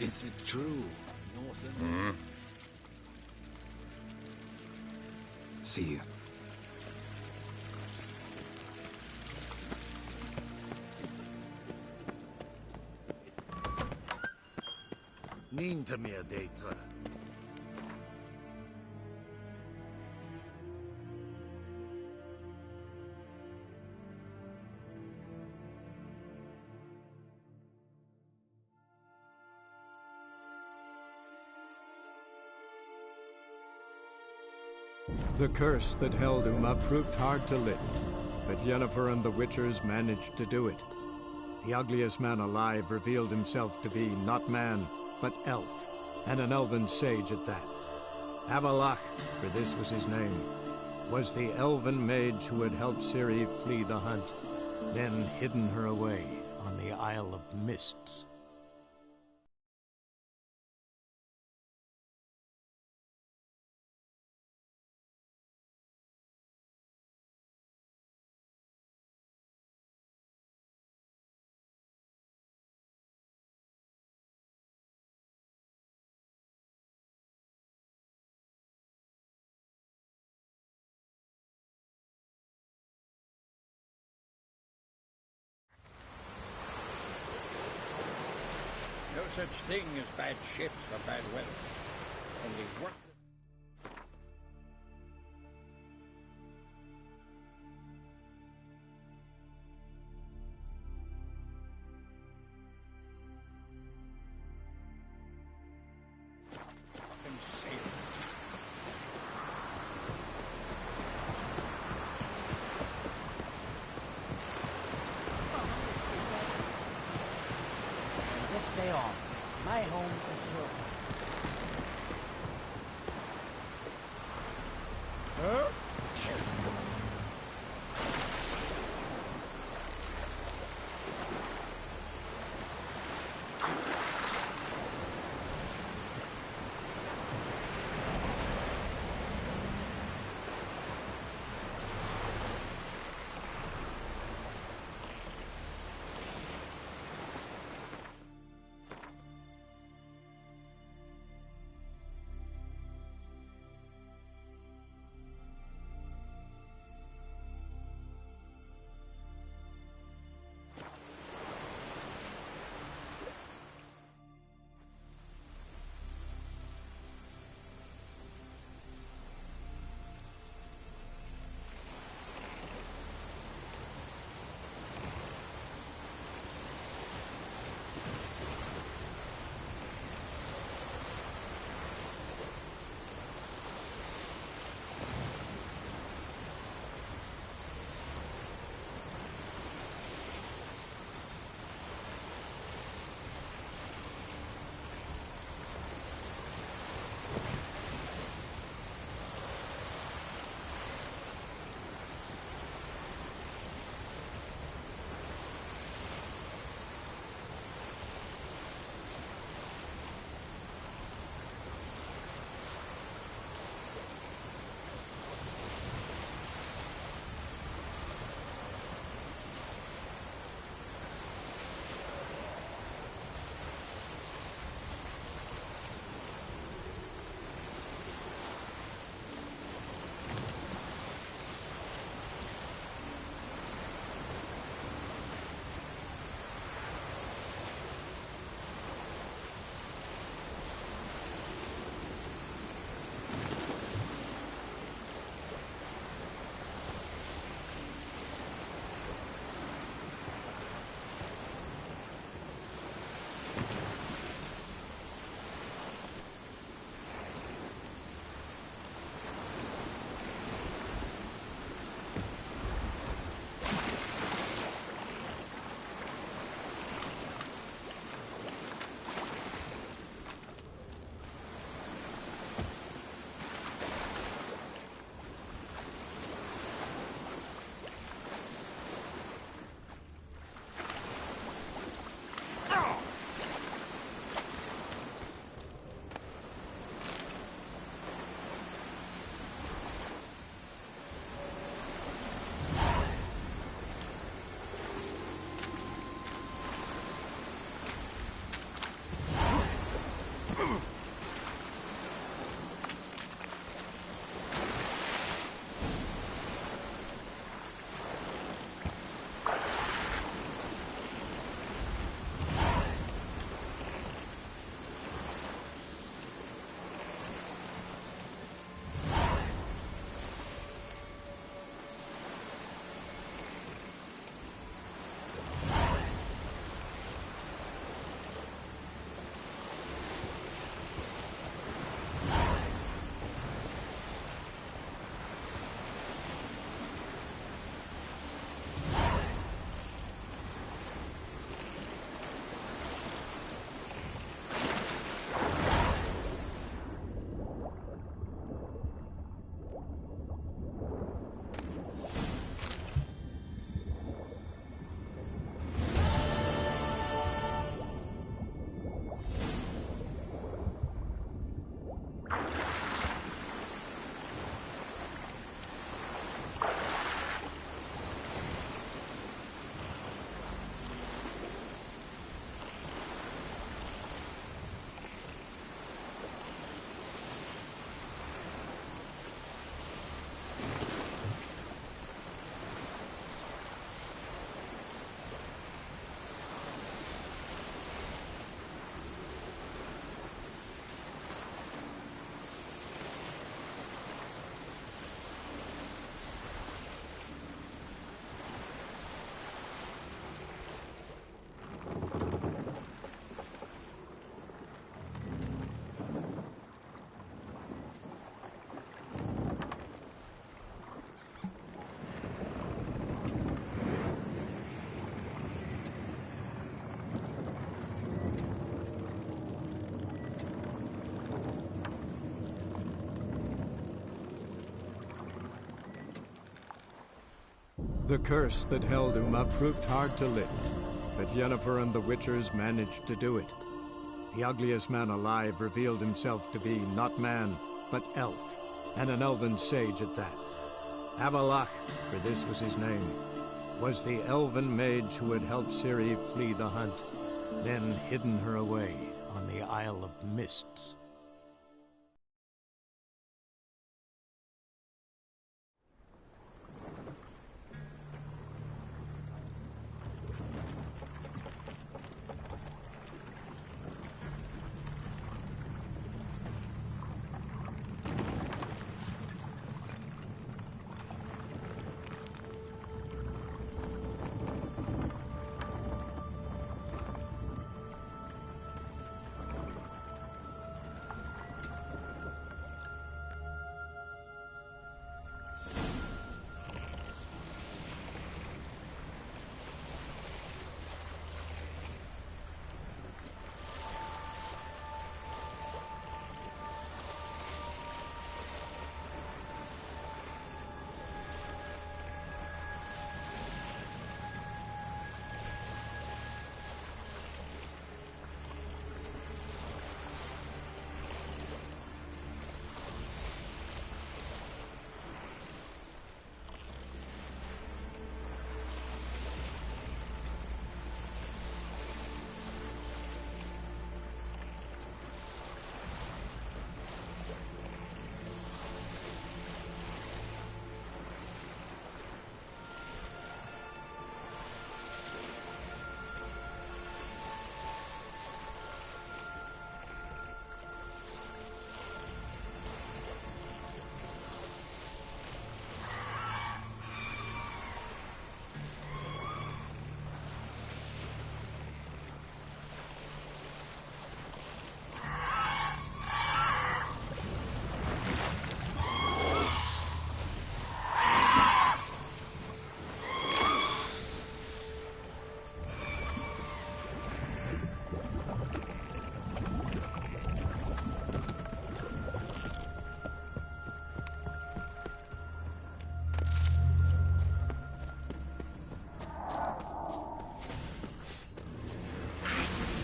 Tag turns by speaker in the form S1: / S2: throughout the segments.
S1: Is it true? Northern?
S2: See you.
S3: Ninta mir data.
S4: The curse that held Uma proved hard to lift, but Yennefer and the Witchers managed to do it. The ugliest man alive revealed himself to be not man, but elf, and an elven sage at that. Avallac'h, for this was his name, was the elven mage who had helped Ciri flee the hunt, then hidden her away on the Isle of Mists.
S1: No such thing as bad ships or bad weather. Only work. Fucking sailors.
S5: This day on, my home is your home.
S4: The curse that held Uma proved hard to lift, but Yennefer and the Witchers managed to do it. The ugliest man alive revealed himself to be not man, but elf, and an elven sage at that. Avallac'h, for this was his name, was the elven mage who had helped Ciri flee the hunt, then hidden her away on the Isle of Mists.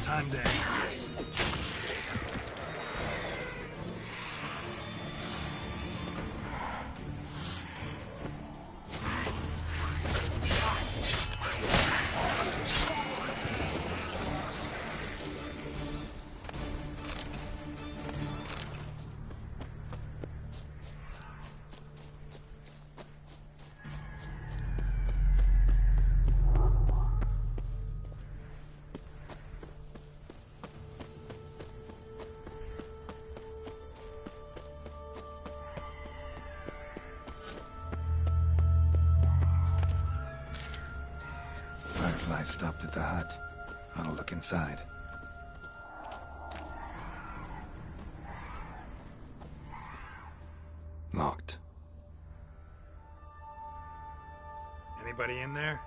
S3: Time to end this.
S2: Firefly stopped at the hut. I'll look inside. Locked.
S3: Anybody in there?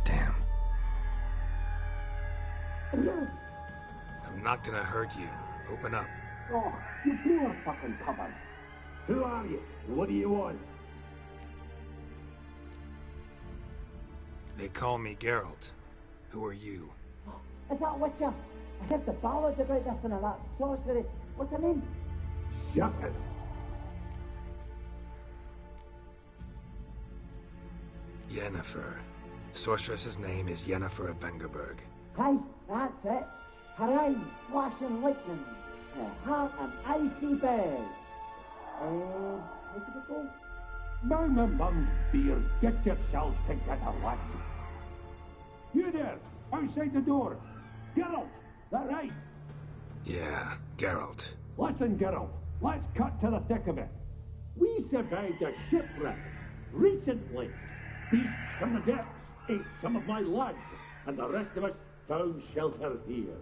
S2: Damn.
S3: I'm not gonna hurt you. Open up.
S6: Oh, you poor fucking cupboard. Who are you? And what do you want?
S3: They call me Geralt. Who are you?
S5: Is that Witcher? I heard the ballad about this and that sorceress. What's her name?
S6: Shut it.
S3: Yennefer. Sorceress's name is Yennefer of Vengerberg.
S5: Aye, that's it. Her eyes flashing lightning. Her heart an icy bed. Where did it go?
S6: Now my mum's beard, get yourselves together, lads. You there, outside the door. Geralt, that right?
S3: Yeah, Geralt.
S6: Listen, Geralt, let's cut to the thick of it. We survived a shipwreck recently. Beasts from the depths ate some of my lads, and the rest of us found shelter here.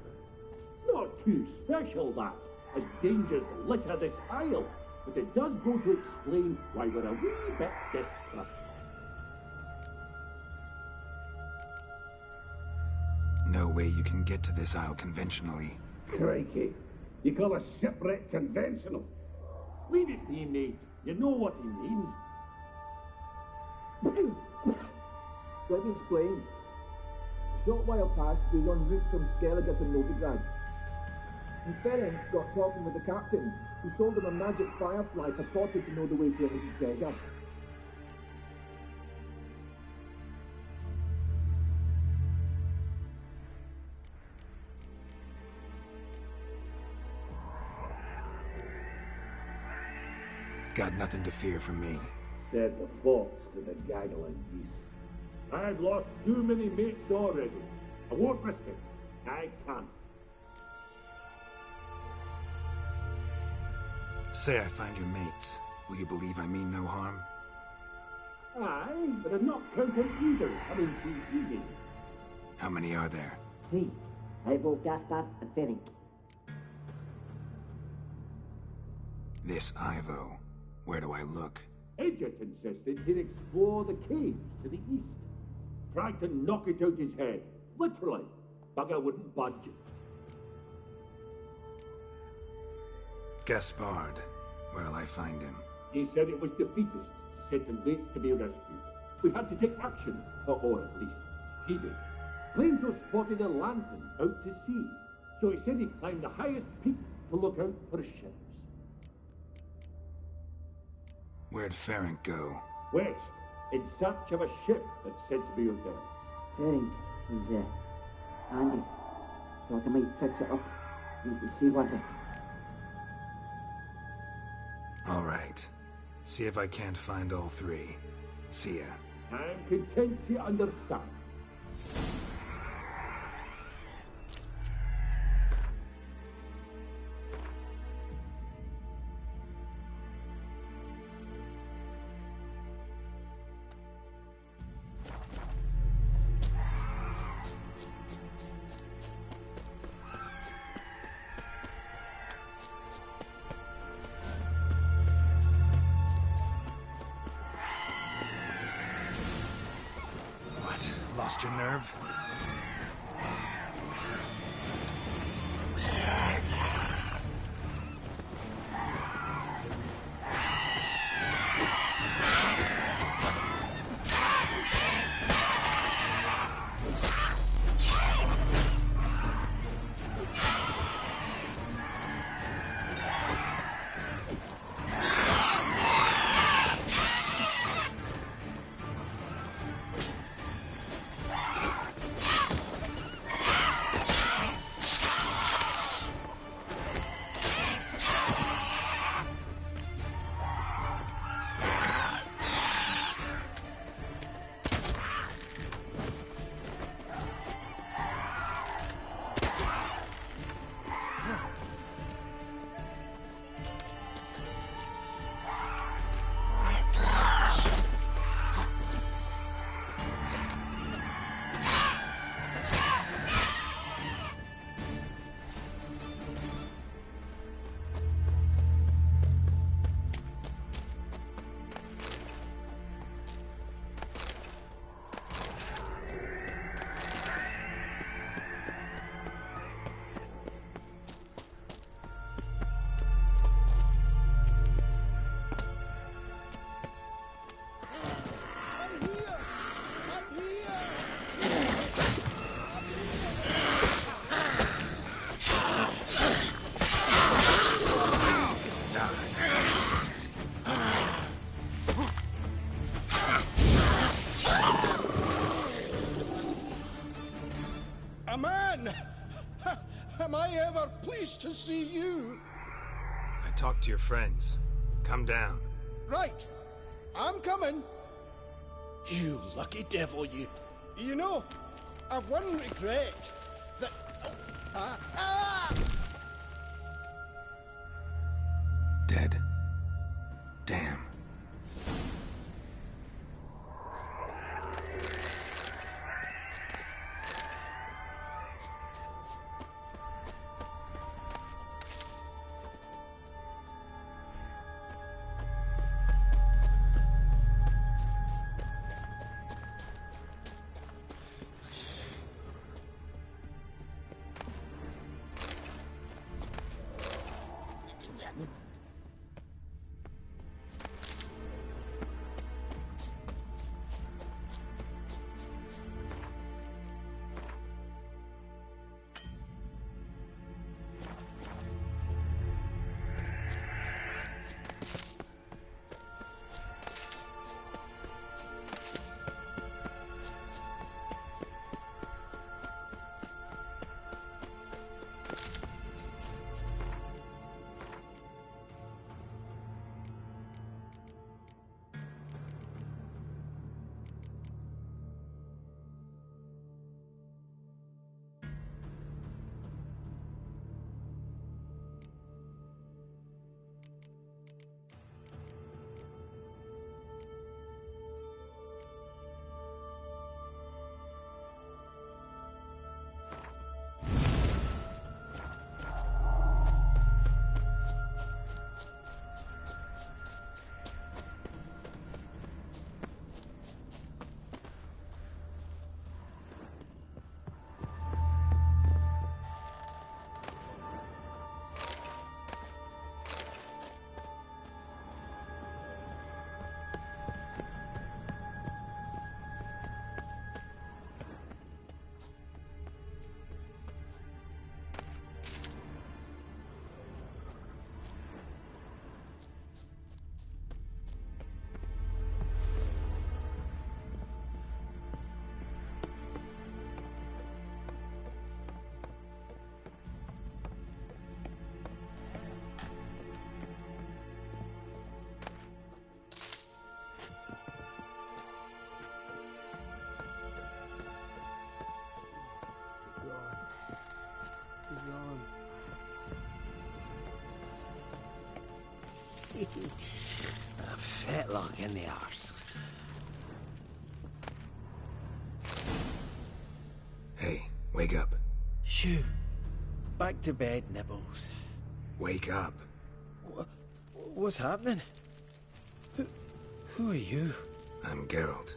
S6: Not too special, that, as dangers litter this isle, but it does go to explain why we're a wee bit distrustful.
S2: No way you can get to this isle conventionally.
S6: Crikey, you call a shipwreck conventional? Leave it be, mate. You know what he means.
S7: Let me explain. A short while past, we was en route from Skellige to Novigrad. And Ferenc got talking with the captain, who sold him a magic firefly purported to know the way to a hidden treasure.
S3: Got nothing to fear from me.
S6: Said the fox to the gaggling geese. I've lost too many mates already. I won't risk it. I can't.
S3: Say I find your mates. Will you believe I mean no harm?
S6: Aye, but I'm not counting either coming too easy.
S3: How many are there?
S5: 3. Ivo, Gaspard, and Ferenc.
S3: This Ivo. Where do I look?
S6: Agent insisted he'd explore the caves to the east. Tried to knock it out his head. Literally. Bugger wouldn't budge.
S3: Gaspard. Where'll I find him?
S6: He said it was defeatist to sit and wait to be rescued. We had to take action, or at least he did. Claimed to have spotted a lantern out to sea, so he said he'd climb the highest peak to look out for ships.
S3: Where'd Ferenc go?
S6: West, in search of a ship that's said to be out there.
S5: Ferenc is, handy. Thought I might fix it up. Need to see what
S3: All right. See if I can't find all 3. See ya.
S6: I'm content to understand.
S3: Lost your nerve?
S8: Am I ever pleased to see you?
S3: I talked to your friends. Come down.
S8: Right. I'm coming. You lucky devil, you. You know, I've one regret. That...
S3: Dead. Damn.
S9: A fetlock in the arse.
S3: Hey, wake up.
S9: Shoo. Back to bed, Nibbles.
S3: Wake up.
S9: What's happening? Who are you?
S3: I'm Geralt.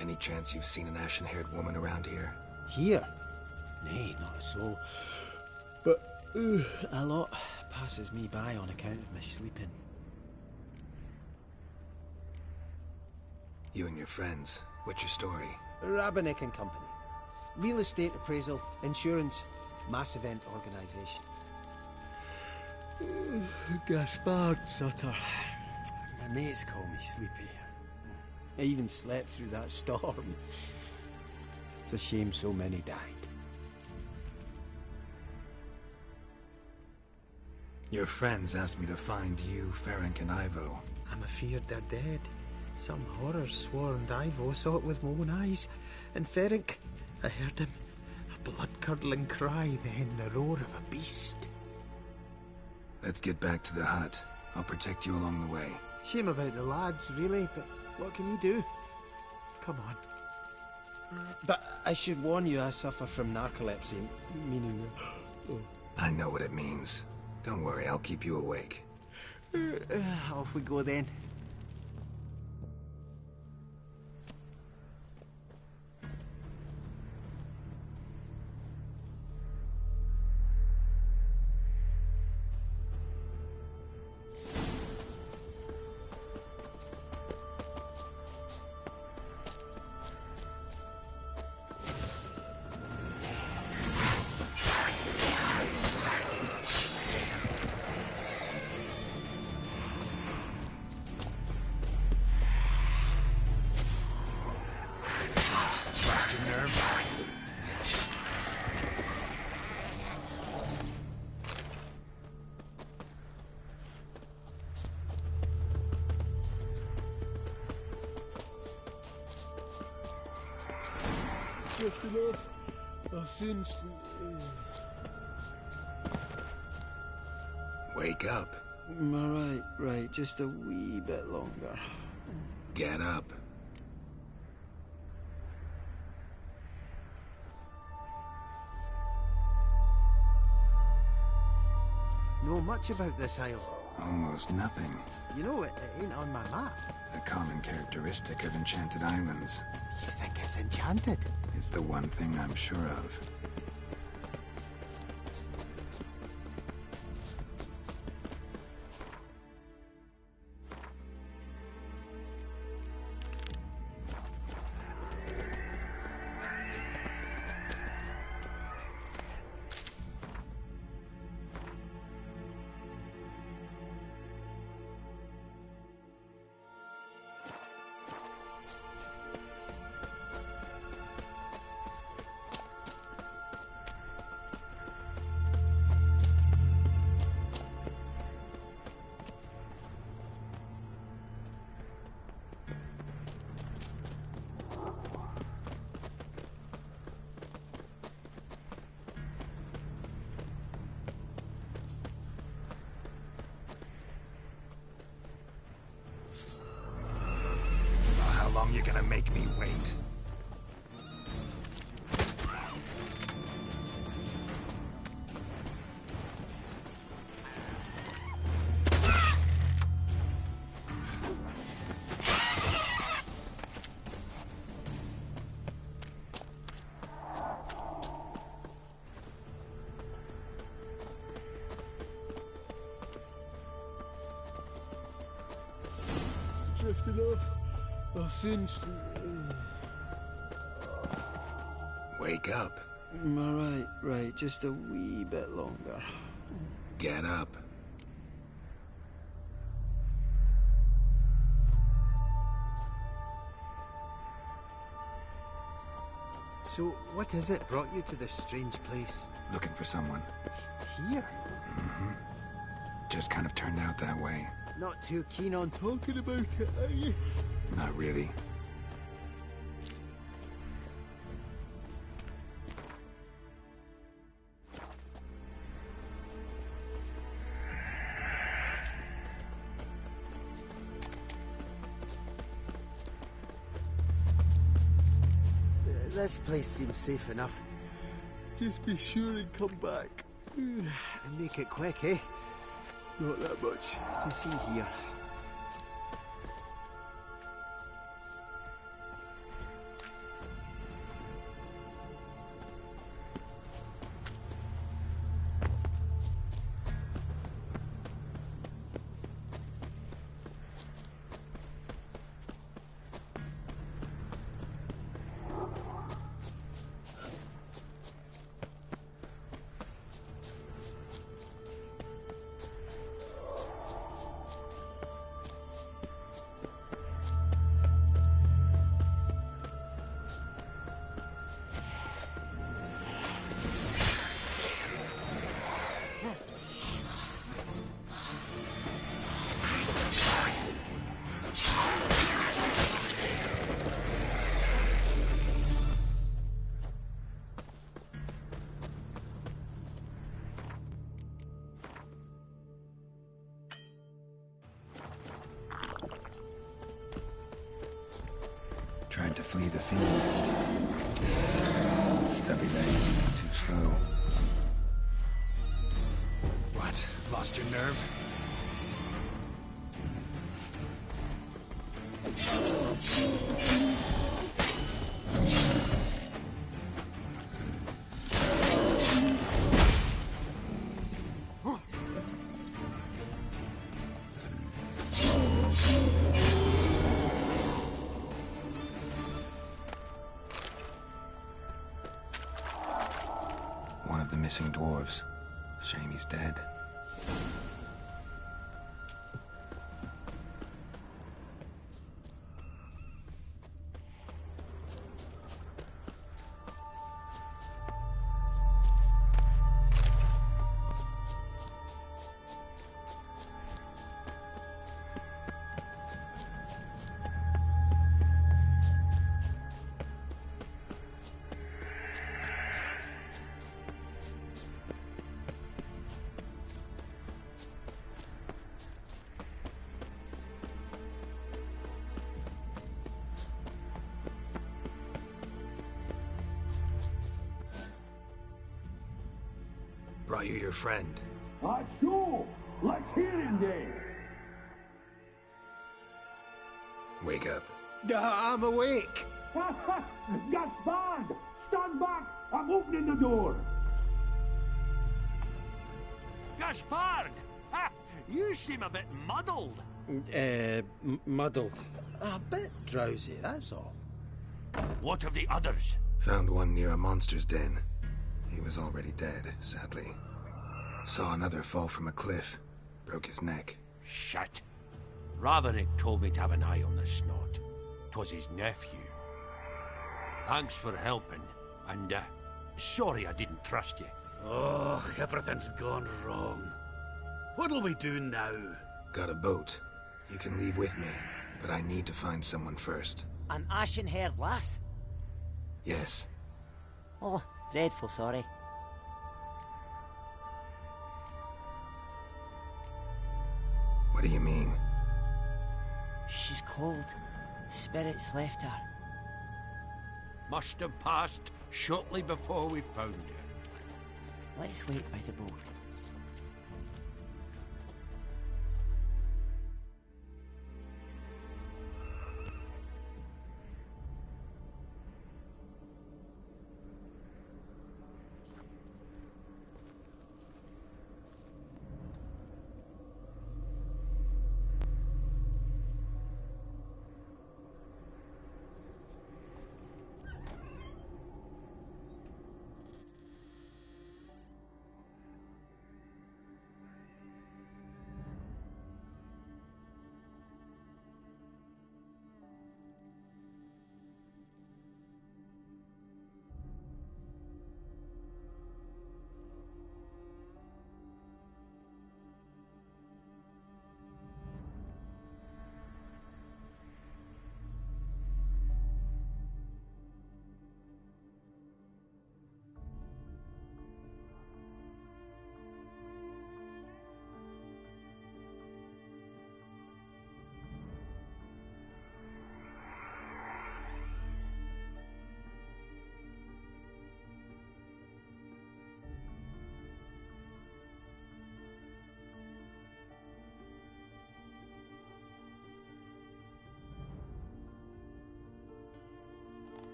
S3: Any chance you've seen an ashen-haired woman around here?
S9: Here? Nay, not a soul. But a lot passes me by on account of my sleeping.
S3: You and your friends, what's your story?
S9: Rabenik and Company. Real estate appraisal, insurance, mass event organisation. Gaspard Sutter. My mates call me Sleepy. I even slept through that storm. It's a shame so many died.
S3: Your friends asked me to find you, Ferenc, and Ivo.
S9: I'm afeard they're dead. Some horror-sworn Ivo saw it with my own eyes. And Ferenc, I heard him. A blood-curdling cry, then the roar of a beast.
S3: Let's get back to the hut. I'll protect you along the way.
S9: Shame about the lads, really, but what can you do? Come on. But I should warn you, I suffer from narcolepsy, meaning...
S3: I know what it means. Don't worry, I'll keep you awake.
S9: Off we go then. Drifting off. I'll soon sleep.
S3: Wake up.
S9: Right. Just a wee bit longer.
S3: Get up.
S9: Know much about this isle?
S3: Almost nothing.
S9: You know, it ain't on my map.
S3: A common characteristic of enchanted islands.
S9: You think it's enchanted?
S3: It's the one thing I'm sure of. How long you gonna make me wait?
S9: Drifting off. I'll soon sleep.
S3: Wake up.
S9: Right. Just a wee bit longer.
S3: Get up.
S9: So, what is it brought you to this strange place?
S3: Looking for someone.
S9: Here?
S3: Just kind of turned out that way.
S9: Not too keen on talking about it, are you?
S3: Not really.
S9: This place seems safe enough. Just be sure and come back. And make it quick, eh? Not that much to see here.
S2: Tried to flee the field. Stubby legs, too slow.
S3: What? Lost your nerve?
S2: One of the missing dwarves. Shame he's dead.
S3: Brought you your friend.
S6: Sure. Let's hear him then.
S3: Wake up.
S9: I'm awake.
S6: Gaspard! Stand back! I'm opening the door.
S10: Gaspard! Ha! You seem a bit muddled.
S9: Muddled. A bit drowsy, that's all.
S10: What of the others?
S3: Found one near a monster's den. He was already dead, sadly. Saw another fall from a cliff. Broke his neck.
S10: Shit. Raverick told me to have an eye on the snot. 'Twas his nephew. Thanks for helping, and sorry I didn't trust you.
S11: Oh, everything's gone wrong. What'll we do now?
S3: Got a boat. You can leave with me, but I need to find someone first.
S5: An ashen-haired lass?
S3: Yes.
S5: Oh, dreadful sorry.
S3: What do you mean?
S5: She's cold. Spirits left her.
S10: Must have passed shortly before we found her.
S5: Let's wait by the boat.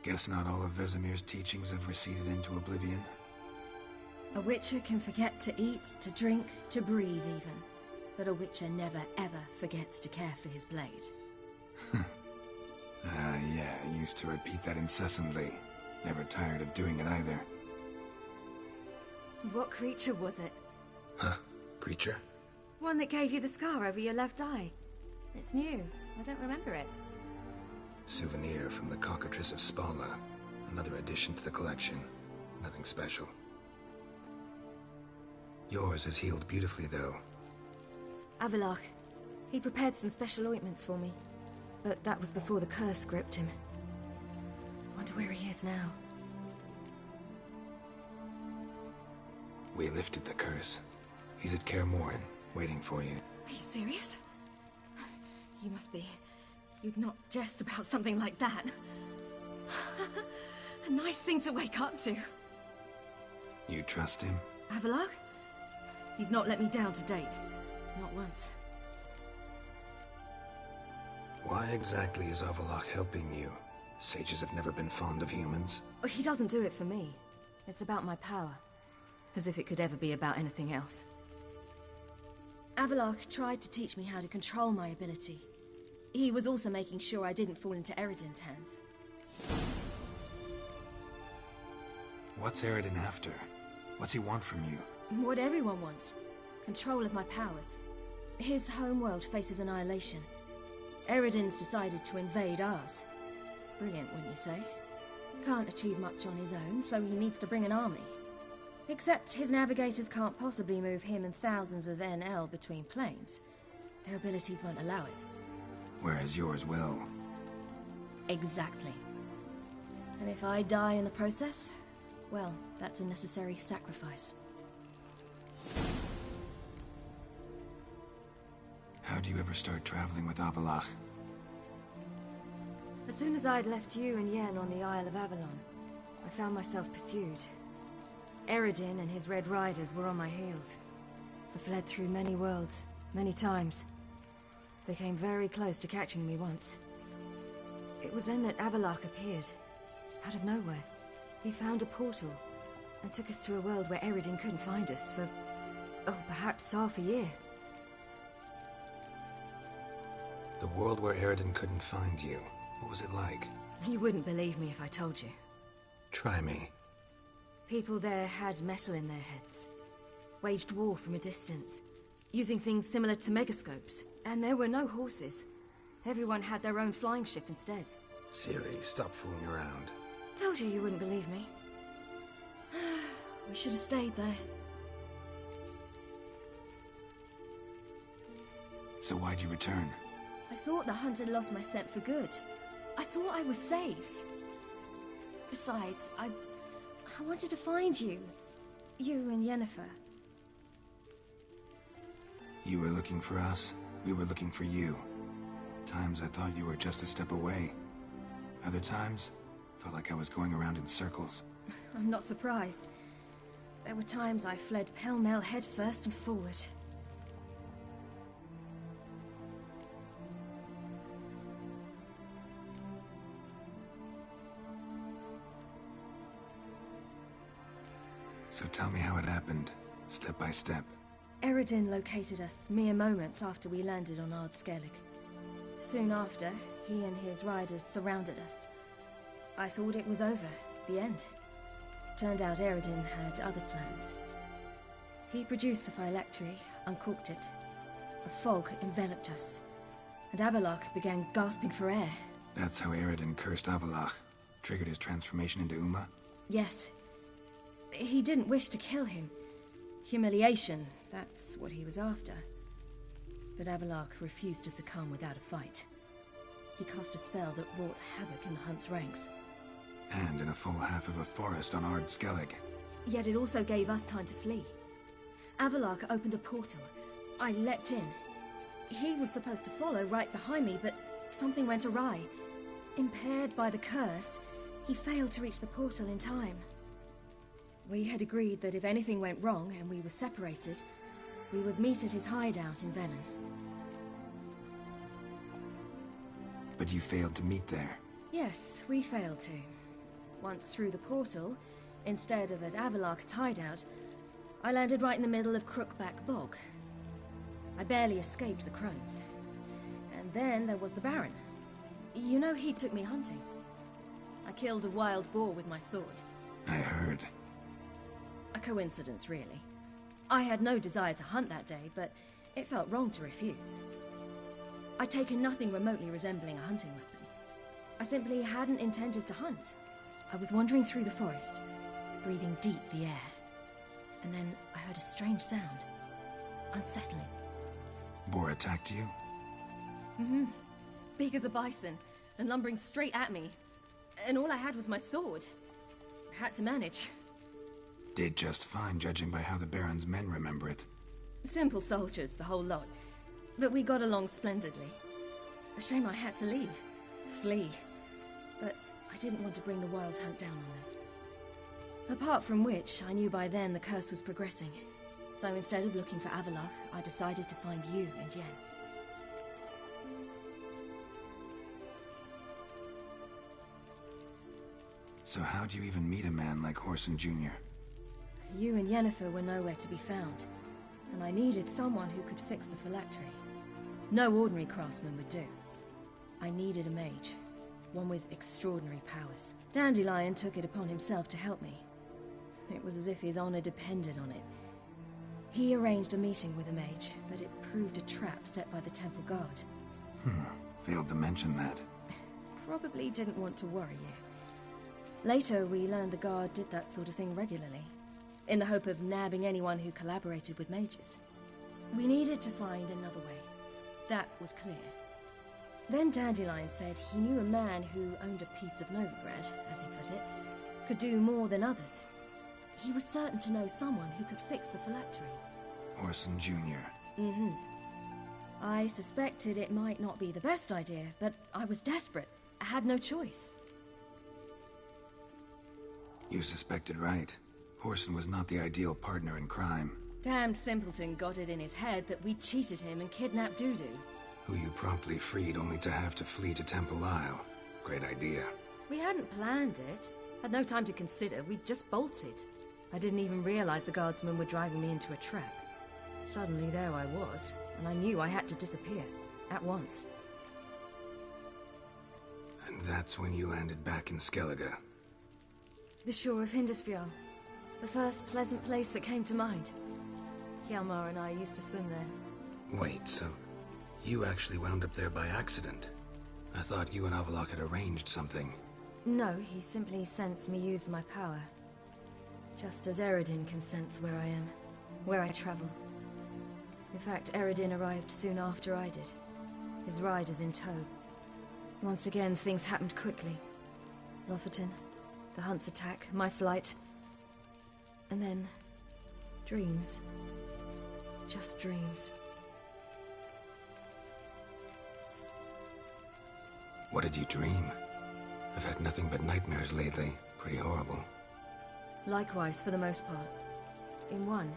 S3: Guess not all of Vesemir's teachings have receded into oblivion.
S12: A Witcher can forget to eat, to drink, to breathe even. But a Witcher never ever forgets to care for his blade.
S3: Yeah, I used to repeat that incessantly. Never tired of doing it either.
S12: What creature was it?
S3: Huh? Creature?
S12: One that gave you the scar over your left eye. It's new. I don't remember it.
S3: Souvenir from the Cockatrice of Spala. Another addition to the collection. Nothing special. Yours has healed beautifully, though.
S12: Avallac'h. He prepared some special ointments for me. But that was before the curse gripped him. Wonder where he is now.
S3: We lifted the curse. He's at Kaer Morhen, waiting for you.
S12: Are you serious? You must be. You'd not jest about something like that. A nice thing to wake up to.
S3: You trust him?
S12: Avallac'h? He's not let me down to date. Not once.
S3: Why exactly is Avallac'h helping you? Sages have never been fond of humans.
S12: He doesn't do it for me. It's about my power. As if it could ever be about anything else. Avallac'h tried to teach me how to control my ability. He was also making sure I didn't fall into Eredin's hands.
S3: What's Eredin after? What's he want from you?
S12: What everyone wants. Control of my powers. His homeworld faces annihilation. Eredin's decided to invade ours. Brilliant, wouldn't you say? Can't achieve much on his own, so he needs to bring an army. Except his navigators can't possibly move him and thousands of NL between planes. Their abilities won't allow it.
S3: Whereas yours will.
S12: Exactly. And if I die in the process, well, that's a necessary sacrifice.
S3: How do you ever start traveling with Avallac'h?
S12: As soon as I'd left you and Yen on the Isle of Avalon, I found myself pursued. Eredin and his Red Riders were on my heels. I fled through many worlds, many times. They came very close to catching me once. It was then that Avallac'h appeared, out of nowhere. He found a portal, and took us to a world where Eredin couldn't find us for, perhaps half a year.
S3: The world where Eredin couldn't find you. What was it like?
S12: You wouldn't believe me if I told you.
S3: Try me.
S12: People there had metal in their heads. Waged war from a distance. Using things similar to megascopes. And there were no horses. Everyone had their own flying ship instead.
S3: Ciri, stop fooling around.
S12: Told you wouldn't believe me. We should have stayed there.
S3: So why'd you return?
S12: I thought the hunt had lost my scent for good. I thought I was safe. Besides, I wanted to find you. You and Yennefer.
S3: You were looking for us. We were looking for you. Times I thought you were just a step away. Other times, felt like I was going around in circles.
S12: I'm not surprised. There were times I fled pell-mell headfirst and forward.
S3: So tell me how it happened, step by step.
S12: Eredin located us mere moments after we landed on Ard Skellig. Soon after, he and his riders surrounded us. I thought it was over, the end. Turned out Eredin had other plans. He produced the phylactery, uncorked it. A fog enveloped us, and Avallac'h began gasping for air.
S3: That's how Eredin cursed Avallac'h, triggered his transformation into Uma?
S12: Yes. He didn't wish to kill him. Humiliation, that's what he was after. But Avallac'h refused to succumb without a fight. He cast a spell that wrought havoc in the Hunt's ranks.
S3: And in a full half of a forest on Ard Skellig.
S12: Yet it also gave us time to flee. Avallac'h opened a portal. I leapt in. He was supposed to follow right behind me, but something went awry. Impaired by the curse, he failed to reach the portal in time. We had agreed that if anything went wrong and we were separated, we would meet at his hideout in Velen.
S3: But you failed to meet there.
S12: Yes, we failed to. Once through the portal, instead of at Avalok's hideout, I landed right in the middle of Crookback Bog. I barely escaped the crones. And then there was the Baron. You know, he took me hunting. I killed a wild boar with my sword.
S3: I heard.
S12: A coincidence, really. I had no desire to hunt that day, but it felt wrong to refuse. I'd taken nothing remotely resembling a hunting weapon. I simply hadn't intended to hunt. I was wandering through the forest, breathing deep the air. And then I heard a strange sound. Unsettling.
S3: Boar attacked you?
S12: Mm-hmm. Big as a bison, and lumbering straight at me. And all I had was my sword. Had to manage.
S3: Did just fine, judging by how the Baron's men remember it.
S12: Simple soldiers, the whole lot. But we got along splendidly. A shame I had to leave. Flee. But I didn't want to bring the Wild Hunt down on them. Apart from which, I knew by then the curse was progressing. So instead of looking for Avalok, I decided to find you and Yen.
S3: So how'd you even meet a man like Whoreson Jr.?
S12: You and Yennefer were nowhere to be found, and I needed someone who could fix the phylactery. No ordinary craftsman would do. I needed a mage, one with extraordinary powers. Dandelion took it upon himself to help me. It was as if his honor depended on it. He arranged a meeting with a mage, but it proved a trap set by the Temple Guard.
S3: Failed to mention that.
S12: Probably didn't want to worry you. Later, we learned the Guard did that sort of thing regularly, in the hope of nabbing anyone who collaborated with mages. We needed to find another way. That was clear. Then Dandelion said he knew a man who owned a piece of Novigrad, as he put it, could do more than others. He was certain to know someone who could fix the phylactery.
S3: Whoreson Jr.
S12: Mm-hmm. I suspected it might not be the best idea, but I was desperate. I had no choice.
S3: You suspected right. Whoreson was not the ideal partner in crime.
S12: Damned simpleton got it in his head that we cheated him and kidnapped Dudu.
S3: Who you promptly freed only to have to flee to Temple Isle. Great idea.
S12: We hadn't planned it. Had no time to consider. We just bolted. I didn't even realize the guardsmen were driving me into a trap. Suddenly there I was, and I knew I had to disappear. At once.
S3: And that's when you landed back in Skellige.
S12: The shore of Hindisfjall. The first pleasant place that came to mind. Hjalmar and I used to swim there.
S3: Wait, so you actually wound up there by accident? I thought you and Avalok had arranged something.
S12: No, he simply sensed me use my power. Just as Eredin can sense where I am, where I travel. In fact, Eredin arrived soon after I did. His riders in tow. Once again, things happened quickly. Lofoten, the Hunt's attack, my flight. And then, dreams. Just dreams.
S3: What did you dream? I've had nothing but nightmares lately. Pretty horrible.
S12: Likewise, for the most part. In one,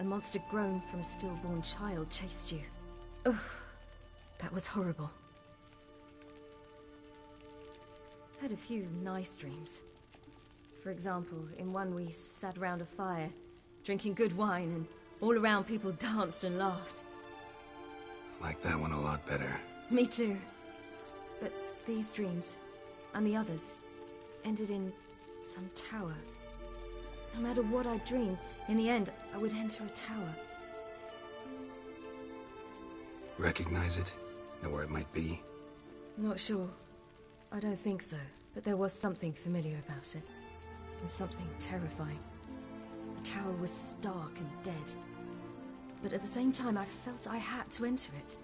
S12: a monster grown from a stillborn child chased you. Ugh, that was horrible. Had a few nice dreams. For example, in one we sat around a fire, drinking good wine, and all around people danced and laughed.
S3: Like that one a lot better.
S12: Me too. But these dreams, and the others, ended in some tower. No matter what I dreamed, in the end, I would enter a tower.
S3: Recognize it? Know where it might be?
S12: Not sure. I don't think so, but there was something familiar about it. And something terrifying. The tower was stark and dead. But at the same time, I felt I had to enter it.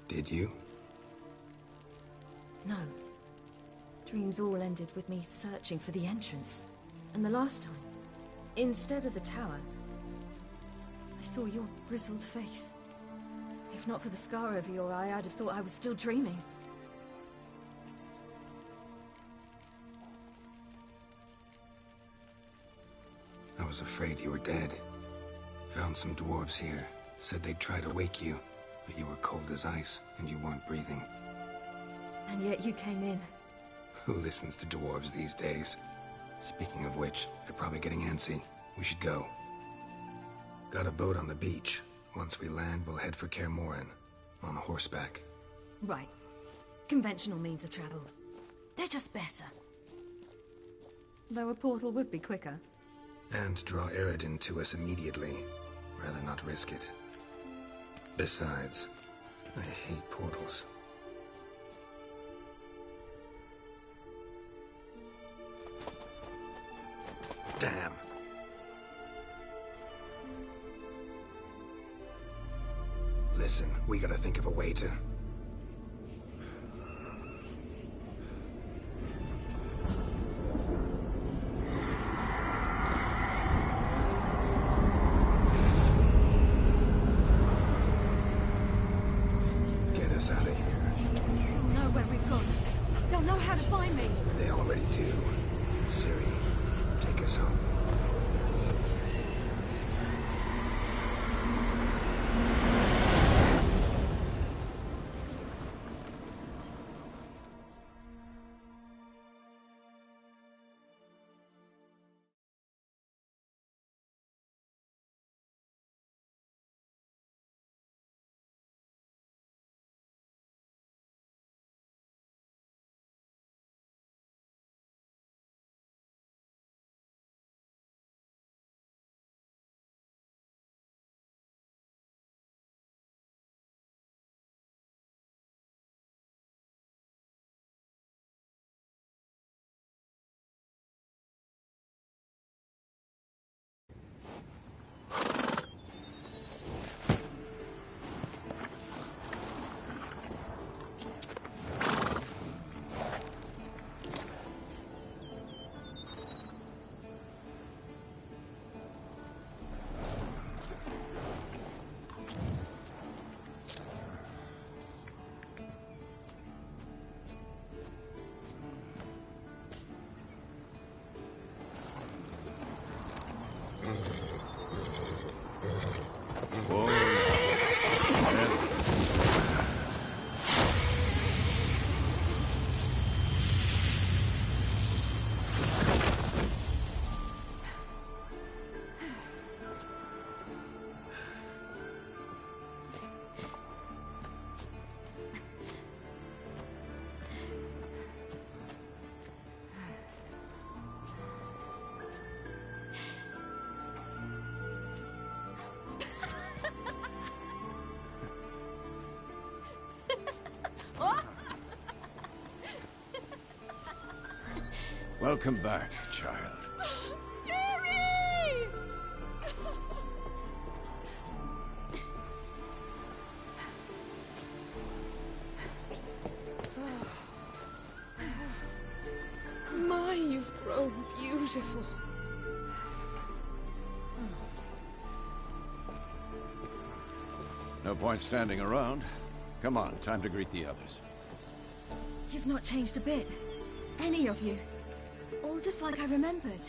S3: Did you?
S12: No. Dreams all ended with me searching for the entrance. And the last time, instead of the tower, I saw your grizzled face. If not for the scar over your eye, I'd have thought I was still dreaming.
S3: I was afraid you were dead. Found some dwarves here. Said they'd try to wake you, but you were cold as ice, and you weren't breathing.
S12: And yet you came in.
S3: Who listens to dwarves these days? Speaking of which, they're probably getting antsy. We should go. Got a boat on the beach. Once we land, we'll head for Kaer Morhen. On horseback.
S12: Right. Conventional means of travel. They're just better. Though a portal would be quicker.
S3: And draw Eredin to us immediately. Rather not risk it. Besides, I hate portals. Damn. Listen, we gotta think of a way to... Get us out of here.
S12: They'll know where we've gone. They'll know how to find me.
S3: They already do. Ciri, take us home.
S11: Welcome back, child.
S12: Ciri! My, you've grown beautiful.
S11: No point standing around. Come on, time to greet the others.
S12: You've not changed a bit. Any of you. All just like I remembered.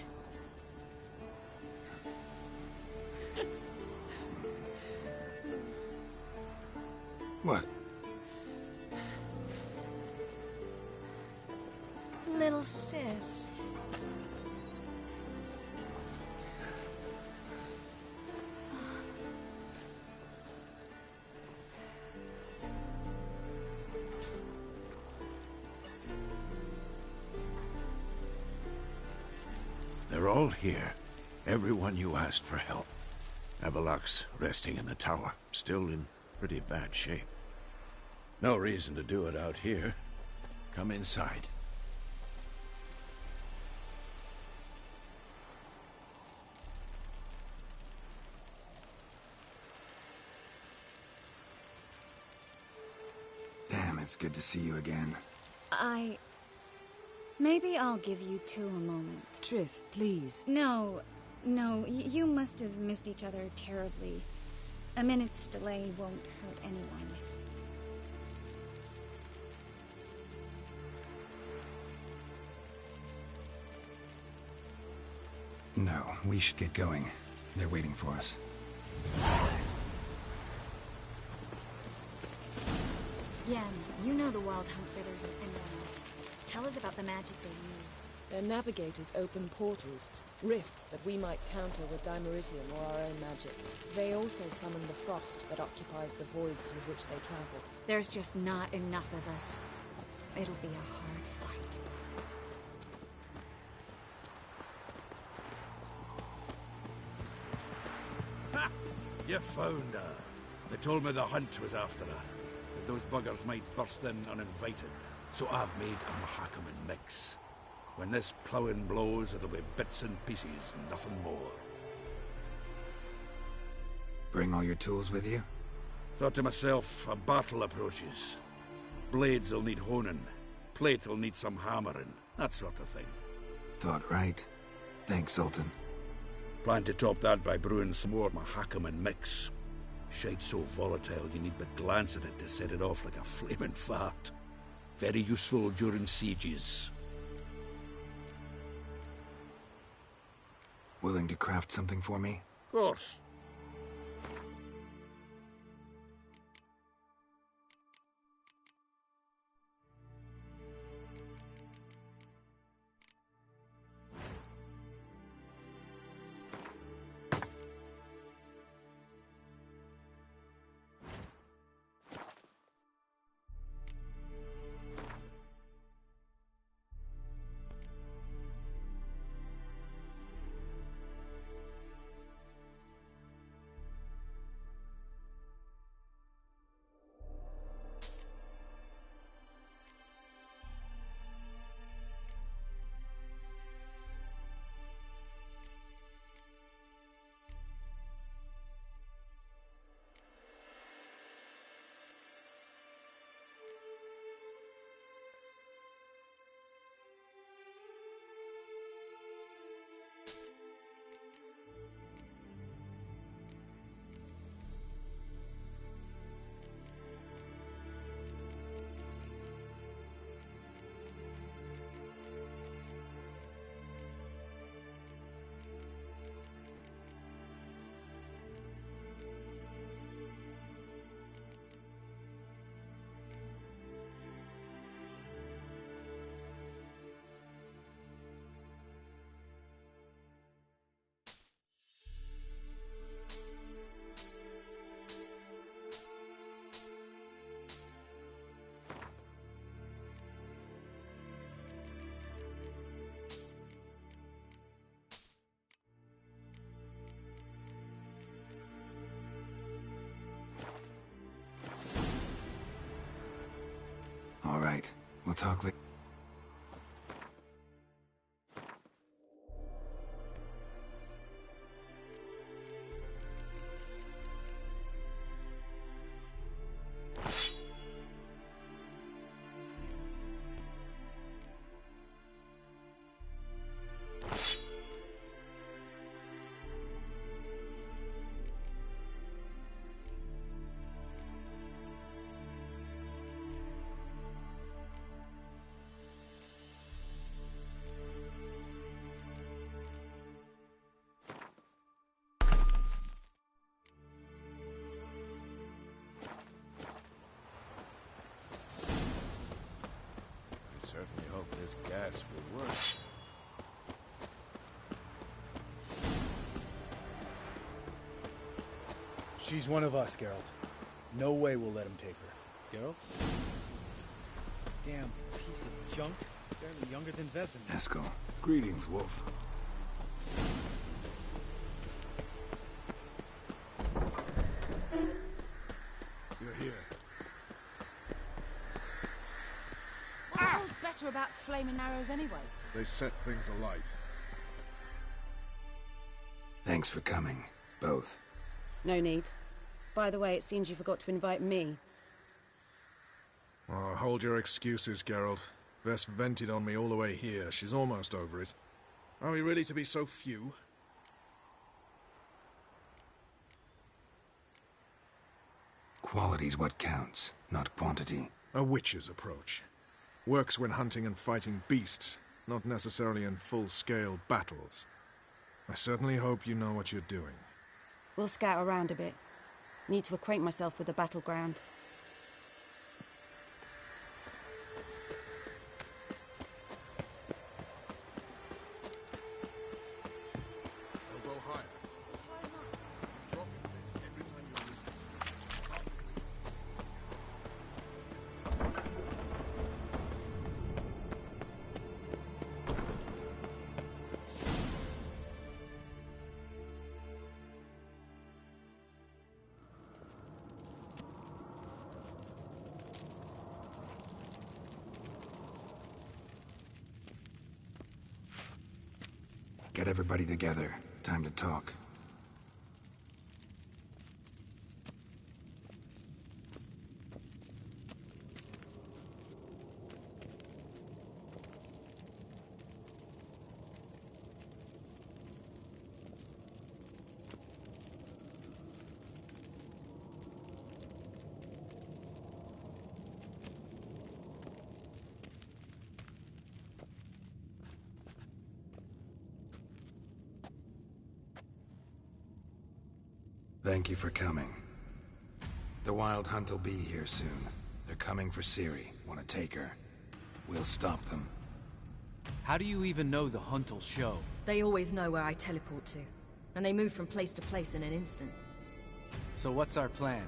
S3: What?
S12: Little sis.
S11: They're all here. Everyone you asked for help. Avallac'h's resting in the tower, still in pretty bad shape. No reason to do it out here. Come inside.
S3: Damn, it's good to see you again.
S13: Maybe I'll give you two a moment.
S14: Triss, please.
S13: No, you must have missed each other terribly. A minute's delay won't hurt anyone.
S3: No, we should get going. They're waiting for us.
S13: Yen, you know the Wild Hunt better than anyone else.
S14: Tell us about the magic they use.
S15: Their navigators open portals, rifts that we might counter with Dimeritium or our own magic. They also summon the frost that occupies the voids through which they travel.
S14: There's just not enough of us. It'll be a hard fight.
S11: Ha! You found her. They told me the hunt was after her. That those buggers might burst in uninvited. So I've made a Mahakaman mix. When this ploughing blows, it'll be bits and pieces, nothing more.
S3: Bring all your tools with you?
S11: Thought to myself, a battle approaches. Blades will need honing. Plate will need some hammering. That sort of thing.
S3: Thought right. Thanks, Sultan.
S11: Plan to top that by brewing some more Mahakaman mix. Shite so volatile you need but glance at it to set it off like a flaming fart. Very useful during sieges.
S3: Willing to craft something for me?
S11: Of course.
S3: All right. We'll talk later.
S11: Certainly hope this gas will work.
S16: She's one of us, Geralt. No way we'll let him take her. Geralt? Damn piece of junk. Barely younger than Vesemir.
S3: Eskel.
S2: Greetings, Wolf.
S16: You're here.
S17: What the hell's better about flaming arrows anyway?
S18: They set things alight.
S3: Thanks for coming, both.
S17: No need. By the way, it seems you forgot to invite me.
S18: Oh, hold your excuses, Geralt. Vess vented on me all the way here. She's almost over it. Are we really to be so few?
S3: Quality's what counts, not quantity.
S18: A witch's approach. Works when hunting and fighting beasts, not necessarily in full-scale battles. I certainly hope you know what you're doing.
S17: We'll scout around a bit. Need to acquaint myself with the battleground.
S3: Get everybody together. Time to talk. Thank you for coming. The Wild Hunt will be here soon. They're coming for Ciri. Want to take her? We'll stop them.
S19: How do you even know the Hunt will show?
S12: They always know where I teleport to. And they move from place to place in an instant.
S19: So what's our plan?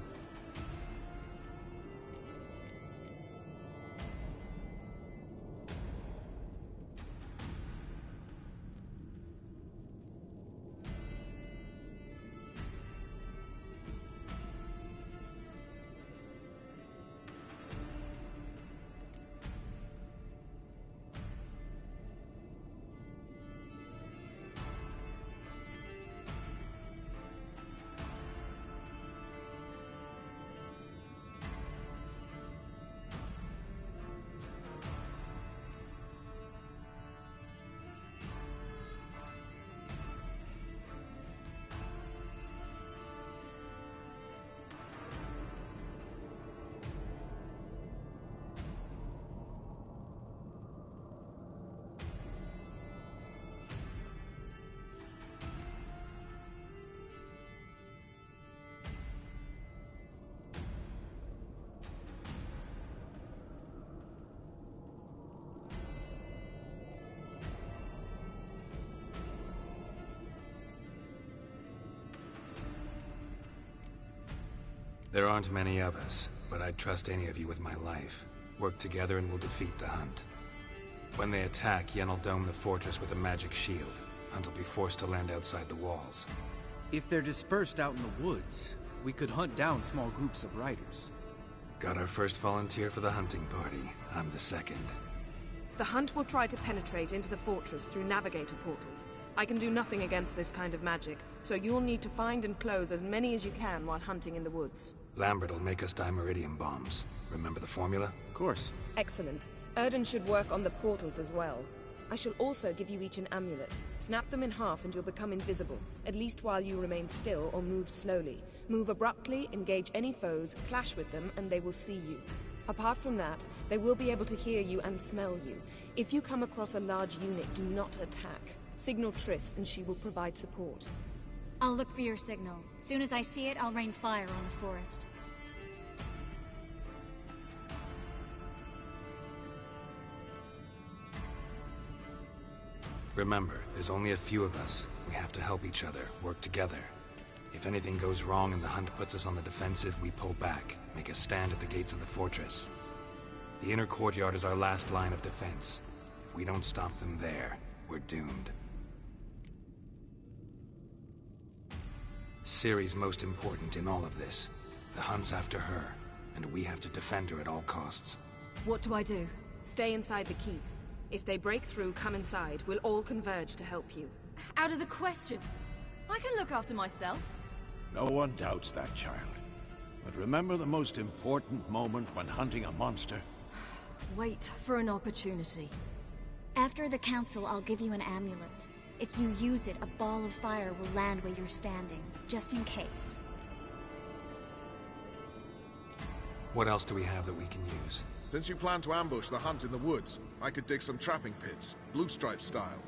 S3: There aren't many of us, but I'd trust any of you with my life. Work together and we'll defeat the Hunt. When they attack, Yen'll dome the fortress with a magic shield. Hunt will be forced to land outside the walls.
S19: If they're dispersed out in the woods, we could hunt down small groups of riders.
S3: Got our first volunteer for the hunting party. I'm the second.
S15: The Hunt will try to penetrate into the fortress through navigator portals. I can do nothing against this kind of magic, so you'll need to find and close as many as you can while hunting in the woods.
S3: Lambert will make us dimeridium bombs. Remember the formula?
S19: Of course.
S15: Excellent. Erden should work on the portals as well. I shall also give you each an amulet. Snap them in half and you'll become invisible, at least while you remain still or move slowly. Move abruptly, engage any foes, clash with them, and they will see you. Apart from that, they will be able to hear you and smell you. If you come across a large unit, do not attack. Signal Triss and she will provide support.
S14: I'll look for your signal. Soon as I see it, I'll rain fire on the forest.
S3: Remember, there's only a few of us. We have to help each other, work together. If anything goes wrong and the Hunt puts us on the defensive, we pull back, make a stand at the gates of the fortress. The inner courtyard is our last line of defense. If we don't stop them there, we're doomed. Ciri's most important in all of this. The Hunt's after her, and we have to defend her at all costs.
S12: What do I do?
S15: Stay inside the keep. If they break through, come inside. We'll all converge to help you.
S12: Out of the question. I can look after myself.
S11: No one doubts that, child. But remember the most important moment when hunting a monster?
S12: Wait for an opportunity.
S14: After the council, I'll give you an amulet. If you use it, a ball of fire will land where you're standing, just in case.
S3: What else do we have that we can use?
S18: Since you plan to ambush the Hunt in the woods, I could dig some trapping pits, Blue Stripe style.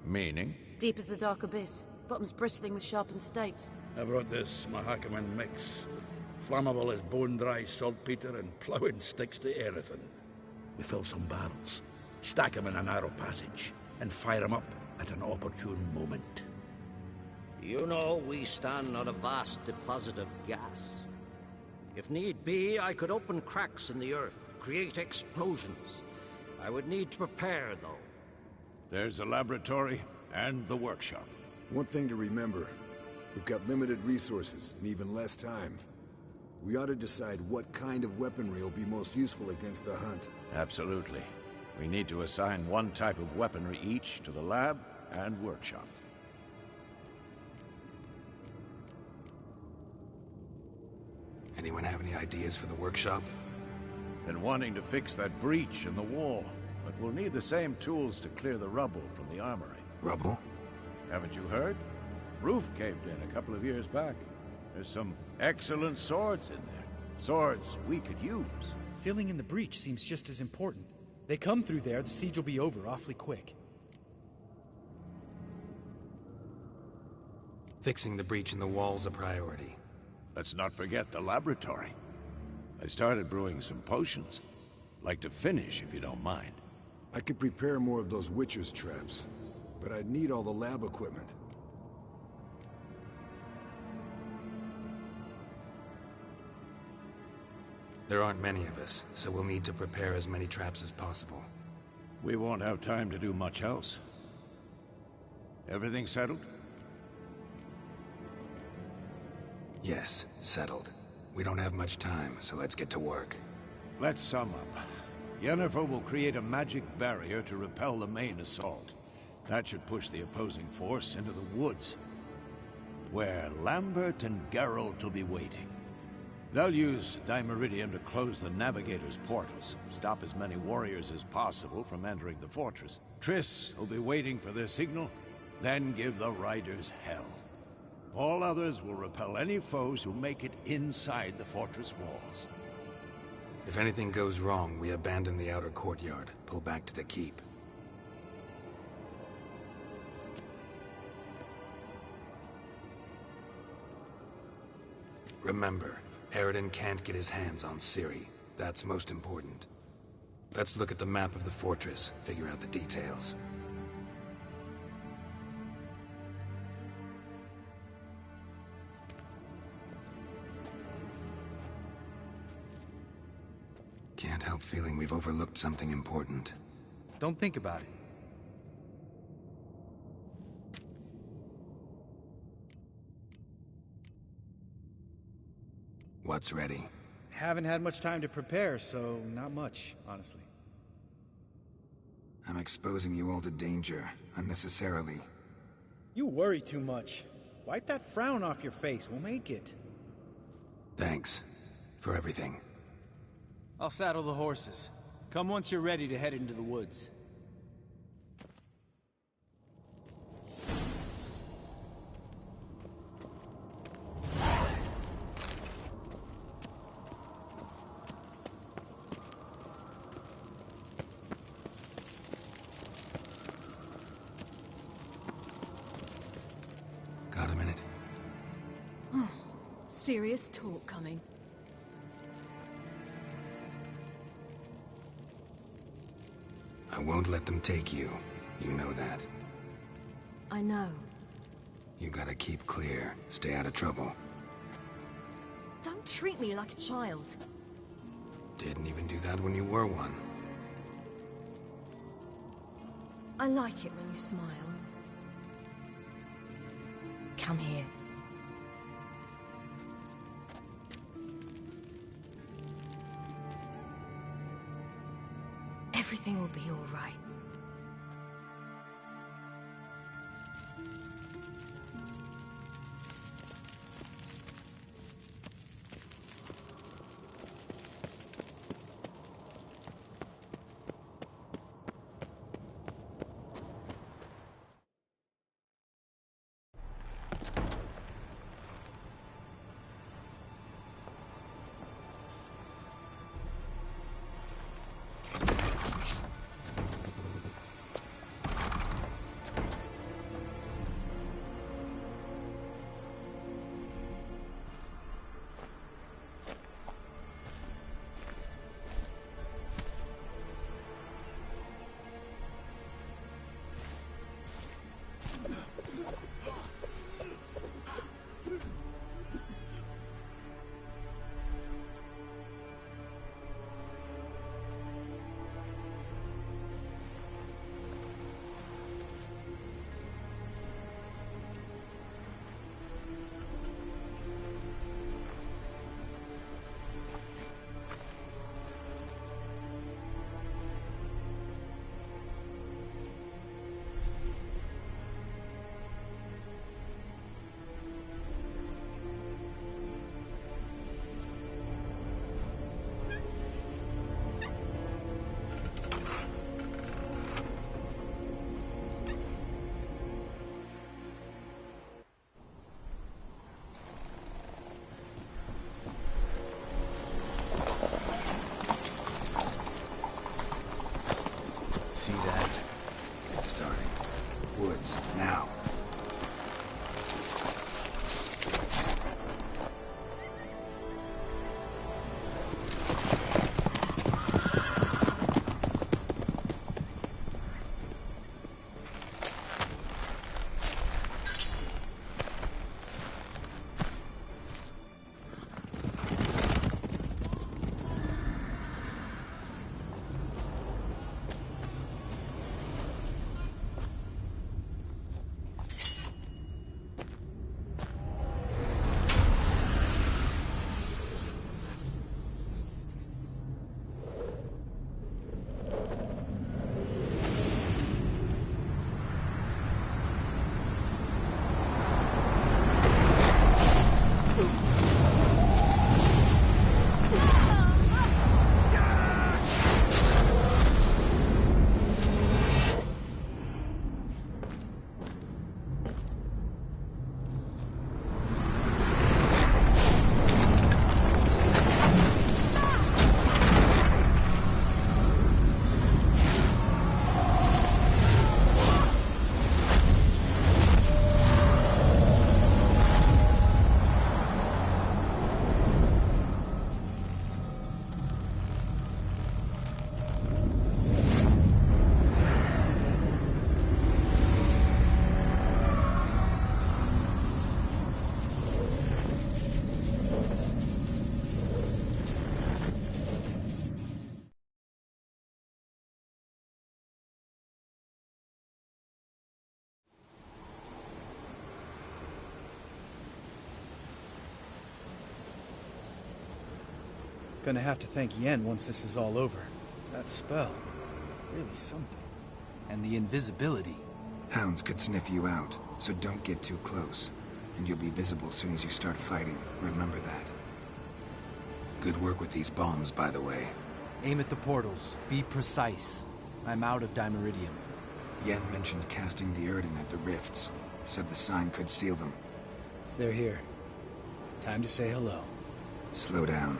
S11: Meaning?
S17: Deep as the dark abyss, bottoms bristling with sharpened stakes.
S1: I brought this Mahakaman mix. Flammable as bone-dry saltpeter and ploughing sticks to everything. We fill some barrels, stack them in a narrow passage, and fire them up at an opportune moment.
S10: You know, we stand on a vast deposit of gas. If need be, I could open cracks in the earth, create explosions. I would need to prepare, though.
S11: There's a laboratory and the workshop.
S2: One thing to remember, we've got limited resources and even less time. We ought to decide what kind of weaponry will be most useful against the Hunt.
S11: Absolutely. We need to assign one type of weaponry each to the lab and workshop.
S3: Anyone have any ideas for the workshop?
S11: Been wanting to fix that breach in the wall, but we'll need the same tools to clear the rubble from the armory.
S3: Rubble?
S11: Haven't you heard? Roof caved in a couple of years back. There's some excellent swords in there. Swords we could use.
S19: Filling in the breach seems just as important. They come through there, the siege will be over awfully quick.
S3: Fixing the breach in the wall's a priority.
S11: Let's not forget the laboratory. I started brewing some potions. Like to finish, if you don't mind.
S2: I could prepare more of those Witcher's traps, but I'd need all the lab equipment.
S3: There aren't many of us, so we'll need to prepare as many traps as possible.
S11: We won't have time to do much else. Everything settled?
S3: Yes, settled. We don't have much time, so let's get to work.
S11: Let's sum up. Yennefer will create a magic barrier to repel the main assault. That should push the opposing force into the woods, where Lambert and Geralt will be waiting. They'll use Dimeridium to close the Navigator's portals, stop as many warriors as possible from entering the fortress. Triss will be waiting for their signal, then give the riders hell. All others will repel any foes who make it inside the fortress walls.
S3: If anything goes wrong, we abandon the outer courtyard, pull back to the keep. Remember, Eredin can't get his hands on Ciri. That's most important. Let's look at the map of the fortress, figure out the details. Can't help feeling we've overlooked something important.
S19: Don't think about it.
S3: What's ready?
S19: Haven't had much time to prepare, so not much, honestly.
S3: I'm exposing you all to danger, unnecessarily.
S19: You worry too much. Wipe that frown off your face, we'll make it.
S3: Thanks. For everything.
S19: I'll saddle the horses. Come once you're ready to head into the woods.
S3: Got a minute?
S12: Serious talk coming.
S3: I won't let them take you. You know that.
S12: I know.
S3: You gotta keep clear. Stay out of trouble.
S12: Don't treat me like a child.
S3: Didn't even do that when you were one.
S12: I like it when you smile. Come here. Everything will be all right.
S3: woods, now.
S19: Gonna have to thank Yen once this is all over. That spell, really something. And the invisibility.
S3: Hounds could sniff you out, so don't get too close. And you'll be visible as soon as you start fighting. Remember that. Good work with these bombs, by the way.
S19: Aim at the portals. Be precise. I'm out of Dimeridium.
S3: Yen mentioned casting the Erden at the rifts. Said the sign could seal them.
S19: They're here. Time to say hello.
S3: Slow down.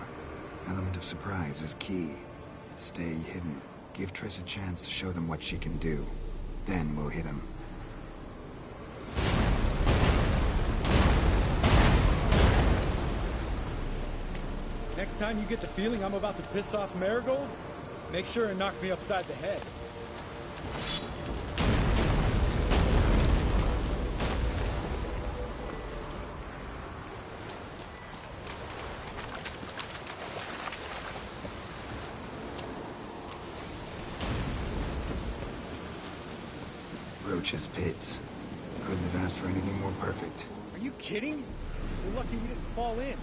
S3: Element of surprise is key. Stay hidden. Give Triss a chance to show them what she can do. Then we'll hit him.
S19: Next time you get the feeling I'm about to piss off Marigold, make sure and knock me upside the head.
S3: Roach's pits. Couldn't have asked for anything more perfect.
S19: Are you kidding? You're lucky we didn't fall in.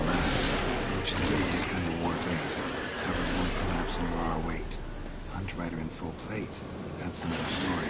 S3: Alas, Roach is good at this kind of warfare. Covers won't collapse under our weight. Hunt Rider in full plate. That's another story.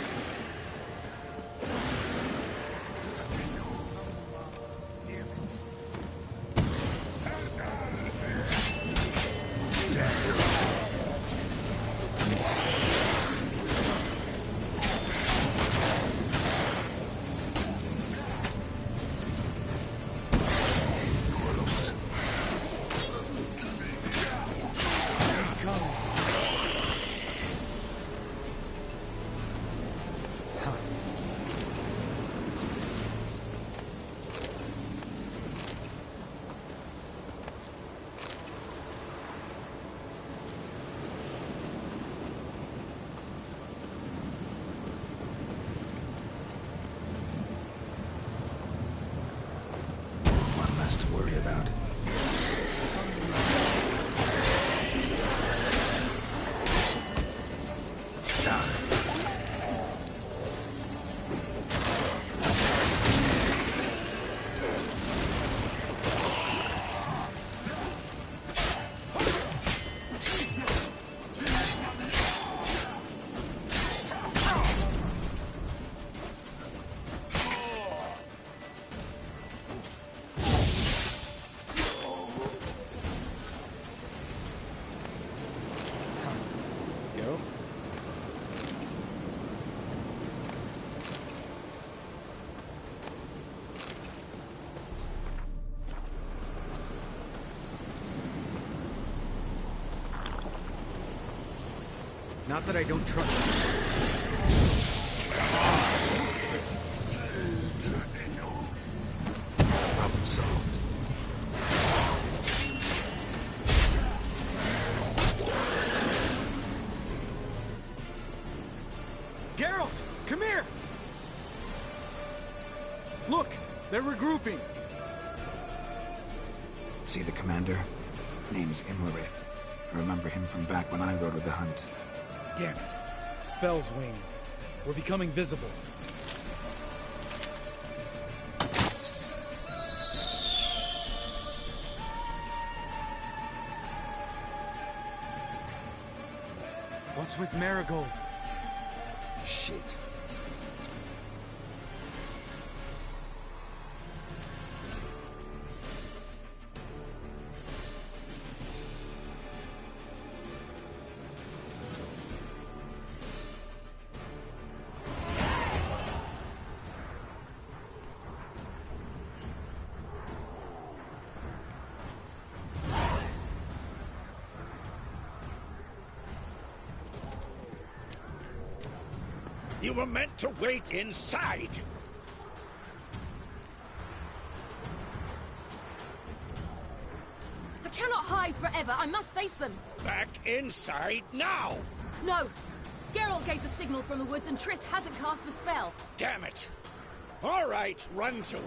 S19: Not that I don't trust you.
S3: Problem solved.
S19: Geralt! Come here! Look! They're regrouping!
S3: See the commander? Name's Imlerith. I remember him from back when I rode with the Hunt.
S19: Damn it. Spell's waning. We're becoming visible. What's with Marigold?
S3: Shit.
S1: You were meant to wait inside!
S12: I cannot hide forever. I must face them.
S1: Back inside now!
S12: No! Geralt gave the signal from the woods and Triss hasn't cast the spell.
S1: Damn it! All right, run to her.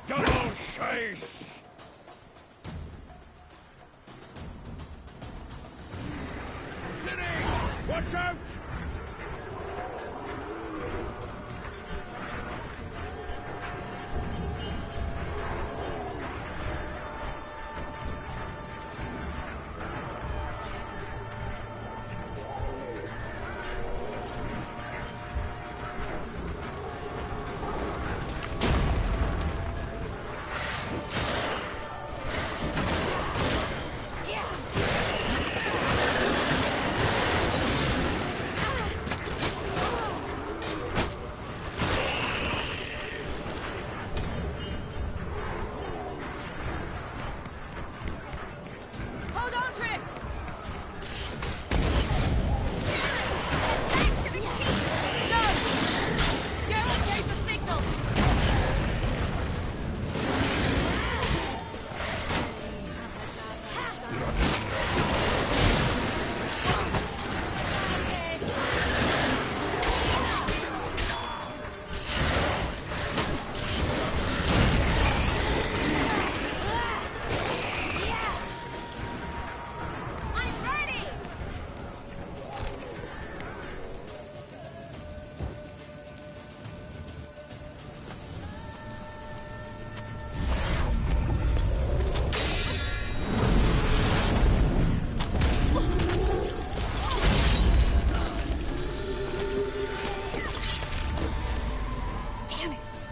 S1: Double chase! City! Watch out!
S12: Hold on, Triss! No! Geralt gave the signal! I'm ready! Damn it!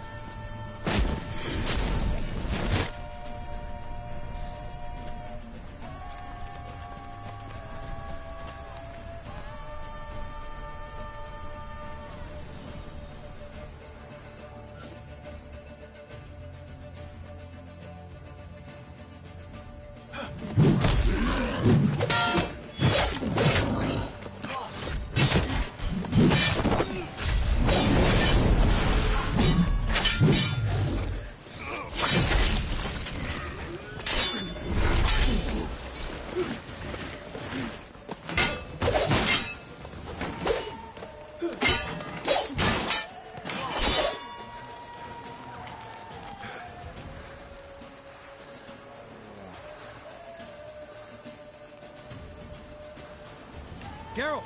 S19: Geralt!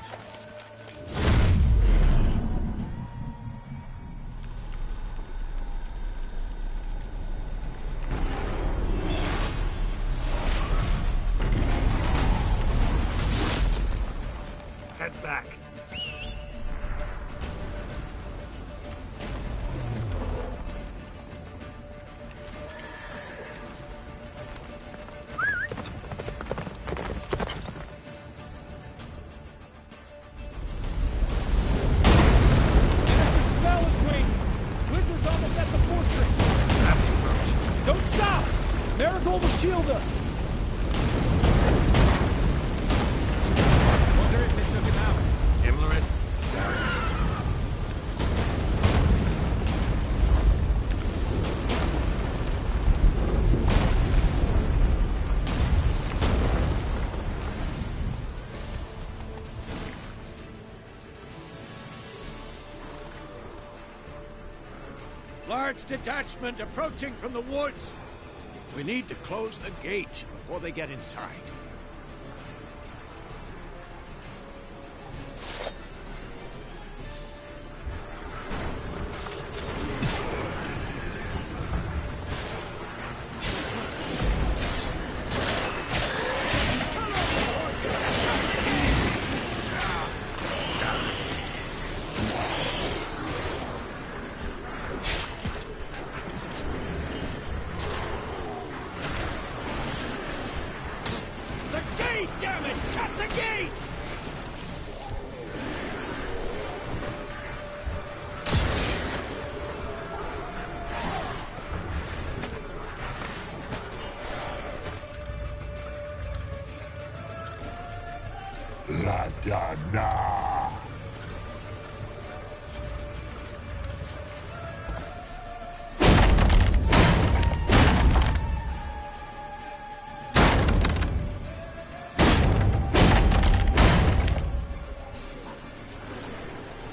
S1: Head back.
S19: shield us!
S4: Wonder if they took him out.
S3: Imlerith? Doubt it.
S11: Large detachment approaching from the woods. We need to close the gate before they get inside. Damn it! Shut the gate!
S20: La da na.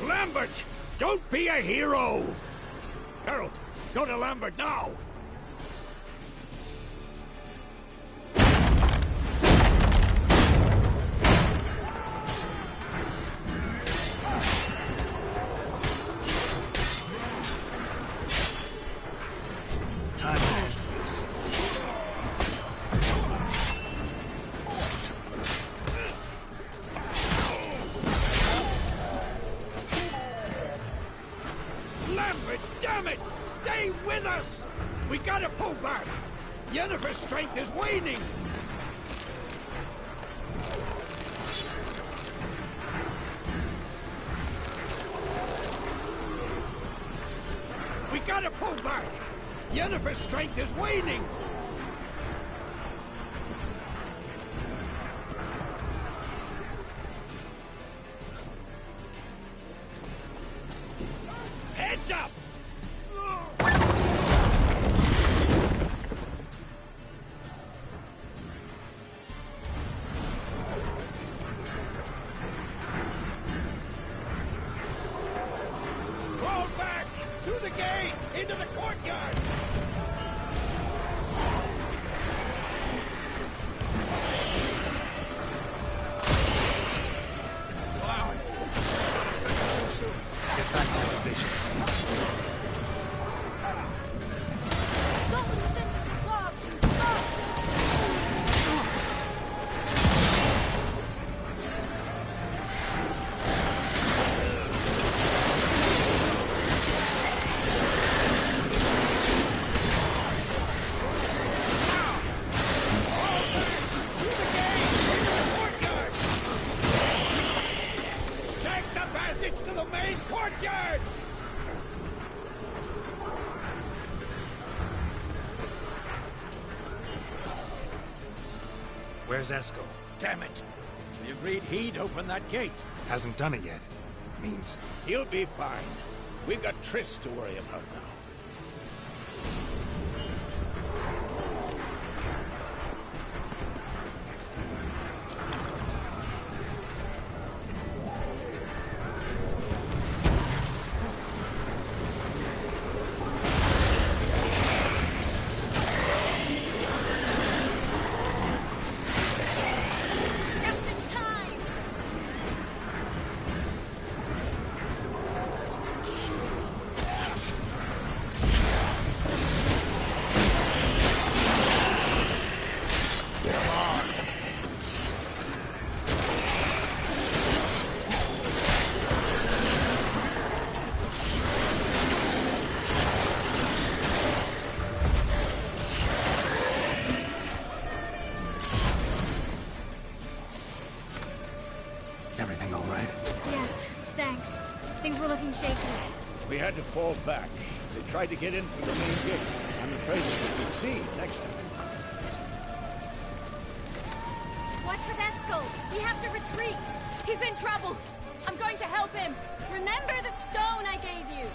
S11: Lambert! Don't be a hero! Geralt, go to Lambert now!
S20: Time to end this.
S11: Lambert, damn it! Stay with us! We gotta pull back! Yennefer's strength is waning! We gotta pull back! Yennefer's strength is waning! Heads up! Fall back! Through the gate! Into the courtyard!
S20: Allow it. A second too soon. Get back to position.
S11: Take the passage to the main courtyard!
S3: Where's Eskel?
S11: Damn it! We agreed he'd open that gate.
S3: Hasn't done it yet. Means
S11: He'll be fine. We've got Triss to worry about now.
S3: everything all right?
S14: Yes, thanks. Things were looking shaky.
S11: We had to fall back. They tried to get in through the main gate. I'm afraid we could succeed next time.
S13: We have to retreat! He's in trouble! I'm going to help him! Remember the stone I gave you!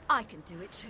S12: I can do it too.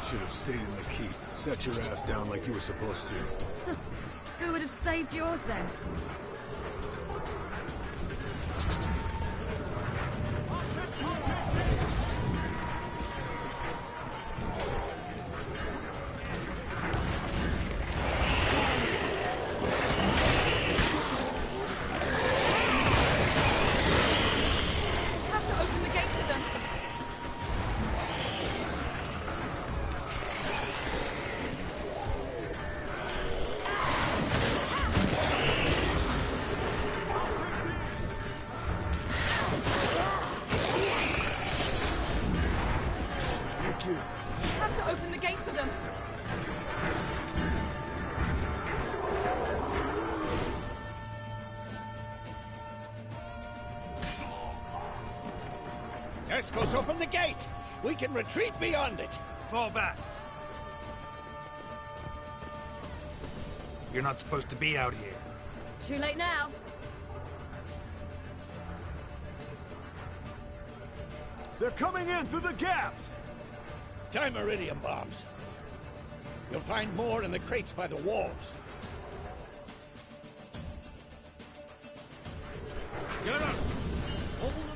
S2: Should have stayed in the keep. Set your ass down like you were supposed to.
S12: Who would have saved yours then?
S13: Have to open the gate for them.
S2: Thank you.
S13: Have to open the gate for them.
S1: Escos, open the gate! We can retreat beyond it!
S20: Fall back. You're not supposed to be out here.
S12: Too late now.
S1: They're coming in through the gaps! Time iridium bombs. You'll find more in the crates by the walls. Get up! Hold them!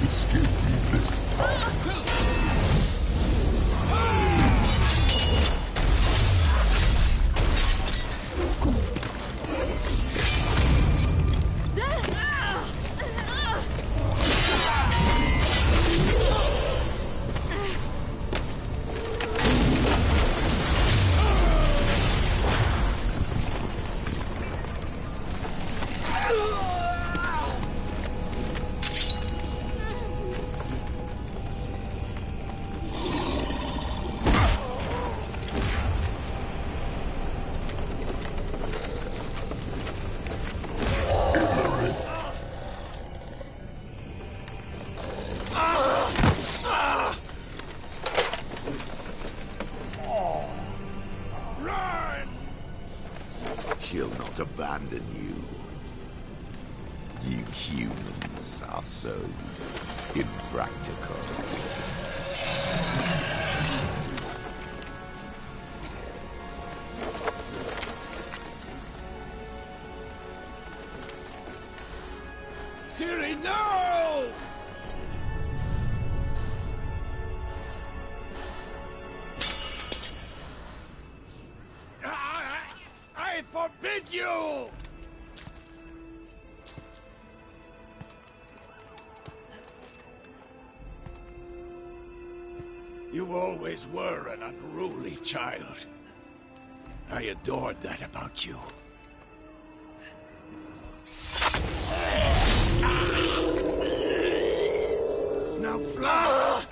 S21: escape me this time.
S11: She'll not abandon you. You humans are so impractical.
S1: Ciri, no! I forbid you! You always were an unruly child. I adored that about you. Now fly!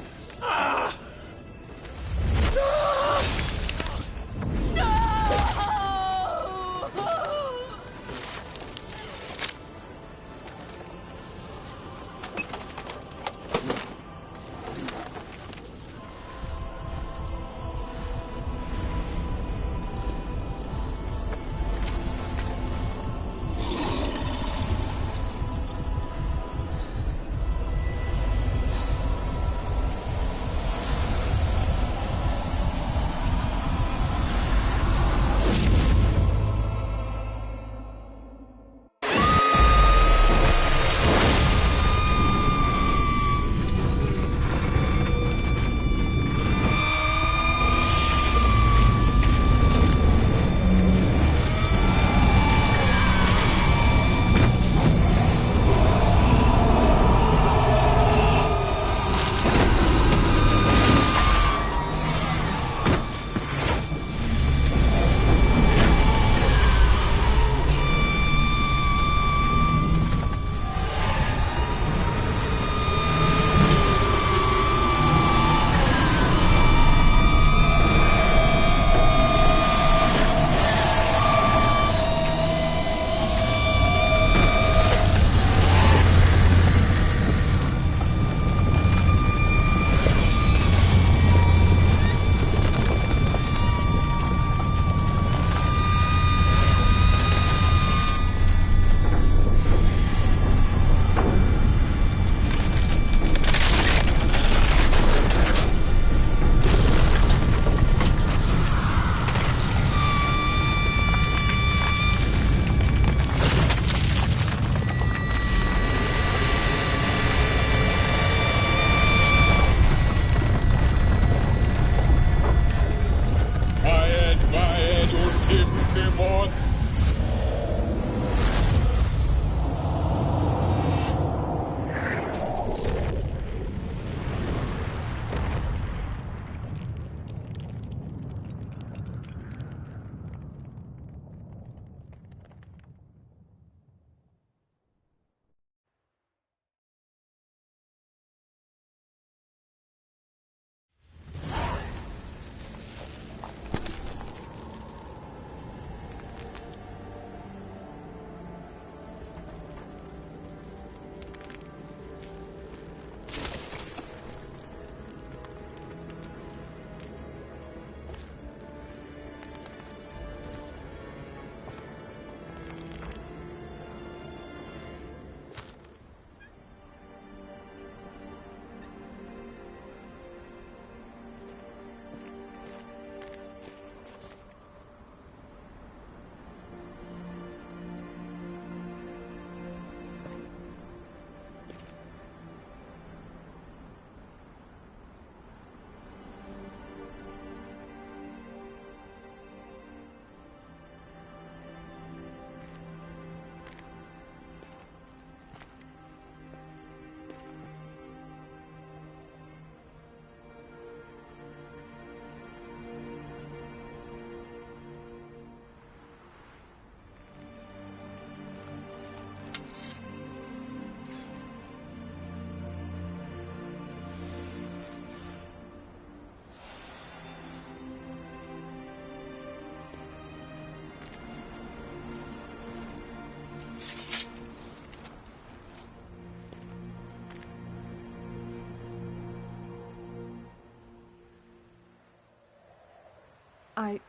S12: I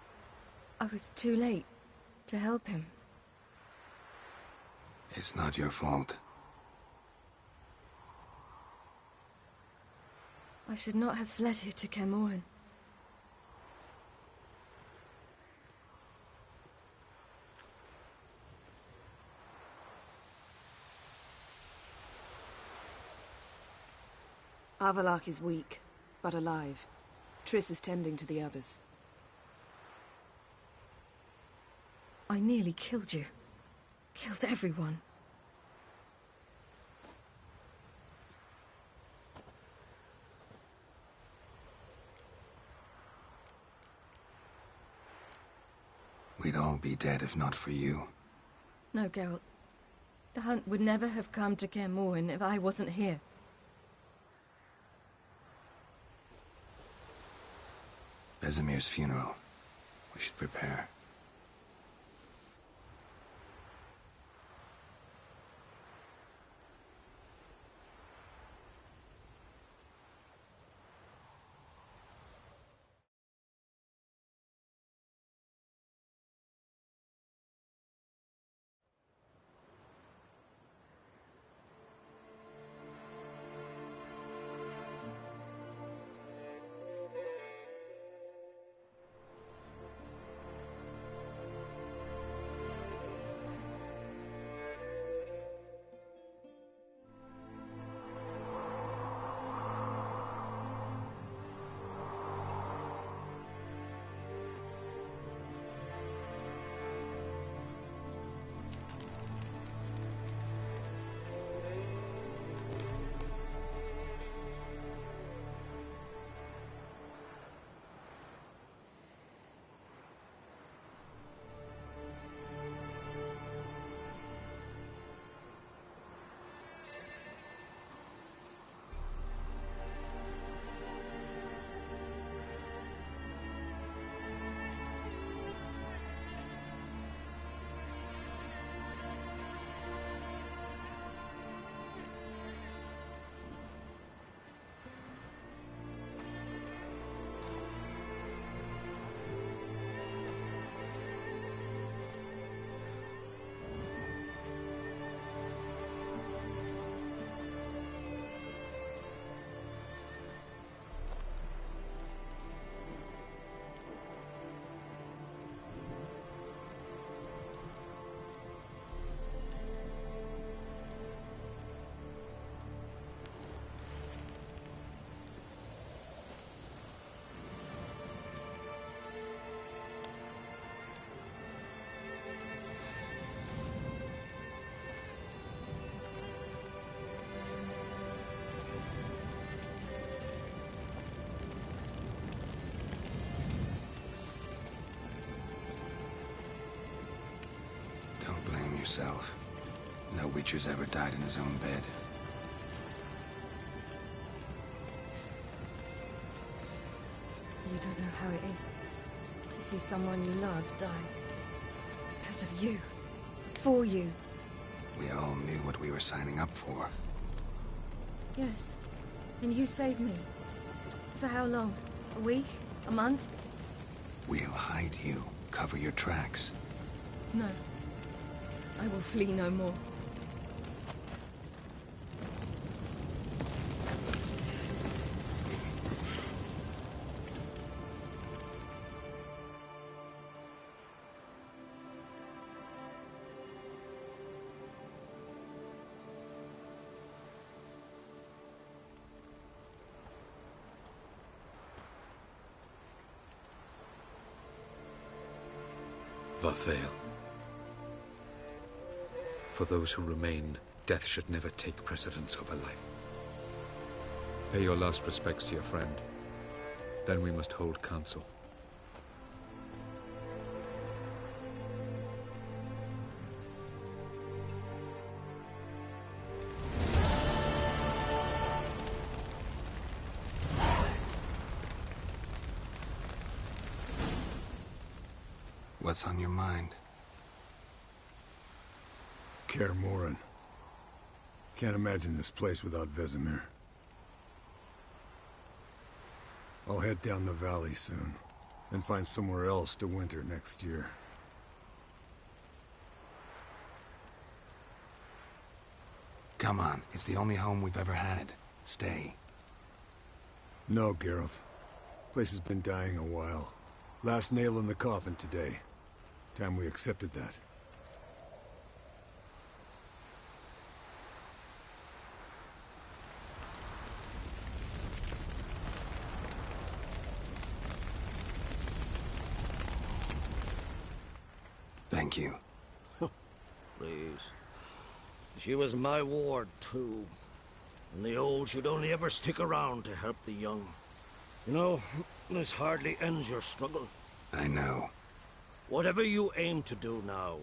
S12: was too late to help him.
S3: It's not your fault.
S12: I should not have fled here to Kaer Morhen.
S15: Avallac'h is weak, but alive. Triss is tending to the others.
S12: I nearly killed you. Killed everyone.
S3: We'd all be dead if not for you.
S12: No, Geralt. The hunt would never have come to Kaer Morhen if I wasn't here.
S3: Vesemir's funeral. We should prepare. Yourself. No Witcher's ever died in his own bed.
S12: You don't know how it is to see someone you love die. Because of you. For you.
S3: We all knew what we were signing up for.
S12: Yes. And you saved me. For how long? A week? A month?
S3: We'll hide you. Cover your tracks.
S12: No. I will flee no more.
S7: Varthael. For those who remain, death should never take precedence over life. Pay your last respects to your friend. Then we must hold council.
S3: What's on your mind?
S2: Kaer Morhen. Can't imagine this place without Vesemir. I'll head down the valley soon. Then find somewhere else to winter next year.
S3: Come on, it's the only home we've ever had. Stay.
S2: No, Geralt. Place has been dying a while. Last nail in the coffin today. Time we accepted that.
S3: Thank you.
S10: Please. She was my ward, too. And the old should only ever stick around to help the young. You know, this hardly ends your struggle.
S3: I know.
S10: Whatever you aim to do now,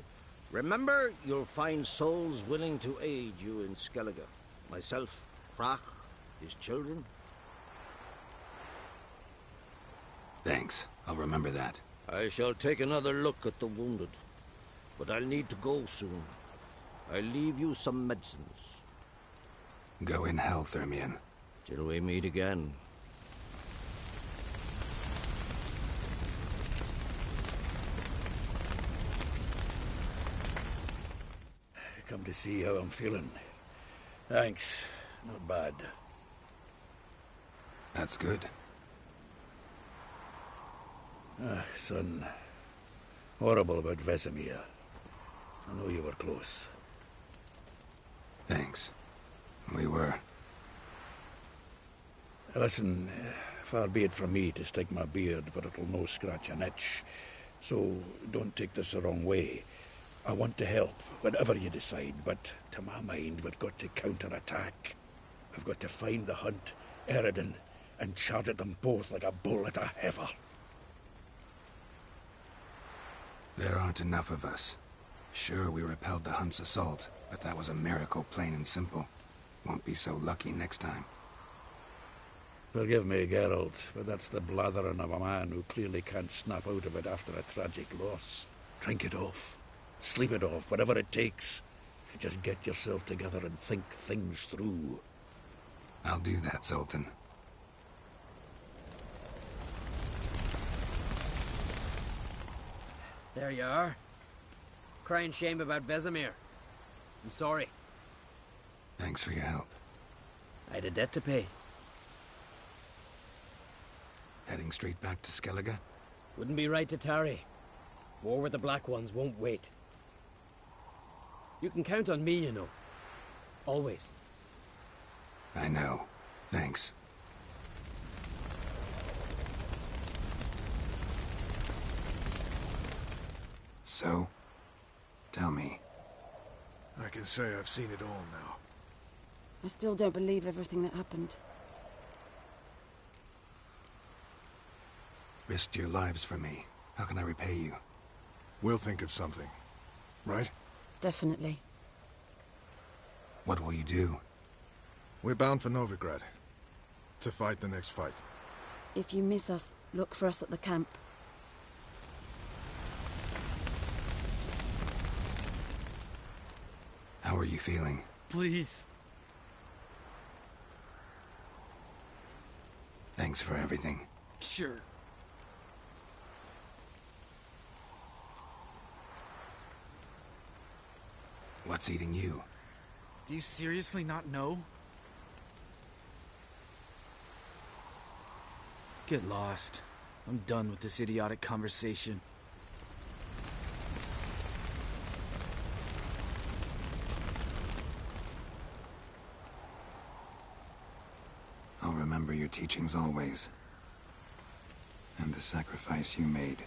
S10: remember you'll find souls willing to aid you in Skellige. Myself, Crach, his children.
S3: Thanks. I'll remember that.
S10: I shall take another look at the wounded. But I'll need to go soon. I'll leave you some medicines.
S3: Go in hell, Thermian.
S10: Till we meet again.
S1: Come to see how I'm feeling. Thanks. Not bad.
S3: That's good.
S1: Son. Horrible about Vesemir. I know you were close.
S3: Thanks. We were.
S1: Listen, far be it from me to stick my beard, but it'll no scratch an itch. So don't take this the wrong way. I want to help, whatever you decide, but to my mind, we've got to counterattack. We've got to find the Hunt, Eredin, and charge at them both like a bull at a heifer.
S3: There aren't enough of us. Sure, we repelled the Hunt's assault, but that was a miracle, plain and simple. Won't be so lucky next time.
S1: Forgive me, Geralt, but that's the blathering of a man who clearly can't snap out of it after a tragic loss. Drink it off. Sleep it off, whatever it takes. Just get yourself together and think things through.
S3: I'll do that, Sultan.
S8: There you are. Crying shame about Vesemir. I'm sorry.
S3: Thanks for your help.
S8: I had a debt to pay.
S3: Heading straight back to Skellige?
S8: Wouldn't be right to tarry. War with the Black Ones won't wait. You can count on me, you know. Always.
S3: I know. Thanks. So, tell me.
S18: I can say I've seen it all now.
S17: I still don't believe everything that happened.
S3: Risked your lives for me. How can I repay you?
S18: We'll think of something. Right?
S17: Definitely.
S3: What will you do?
S18: We're bound for Novigrad. To fight the next fight.
S17: If you miss us, look for us at the camp.
S3: How are you feeling?
S8: Please.
S3: Thanks for everything.
S8: Sure.
S3: What's eating you?
S22: Do you seriously not know? Get lost. I'm done with this idiotic conversation.
S3: I'll remember your teachings always. And the sacrifice you made.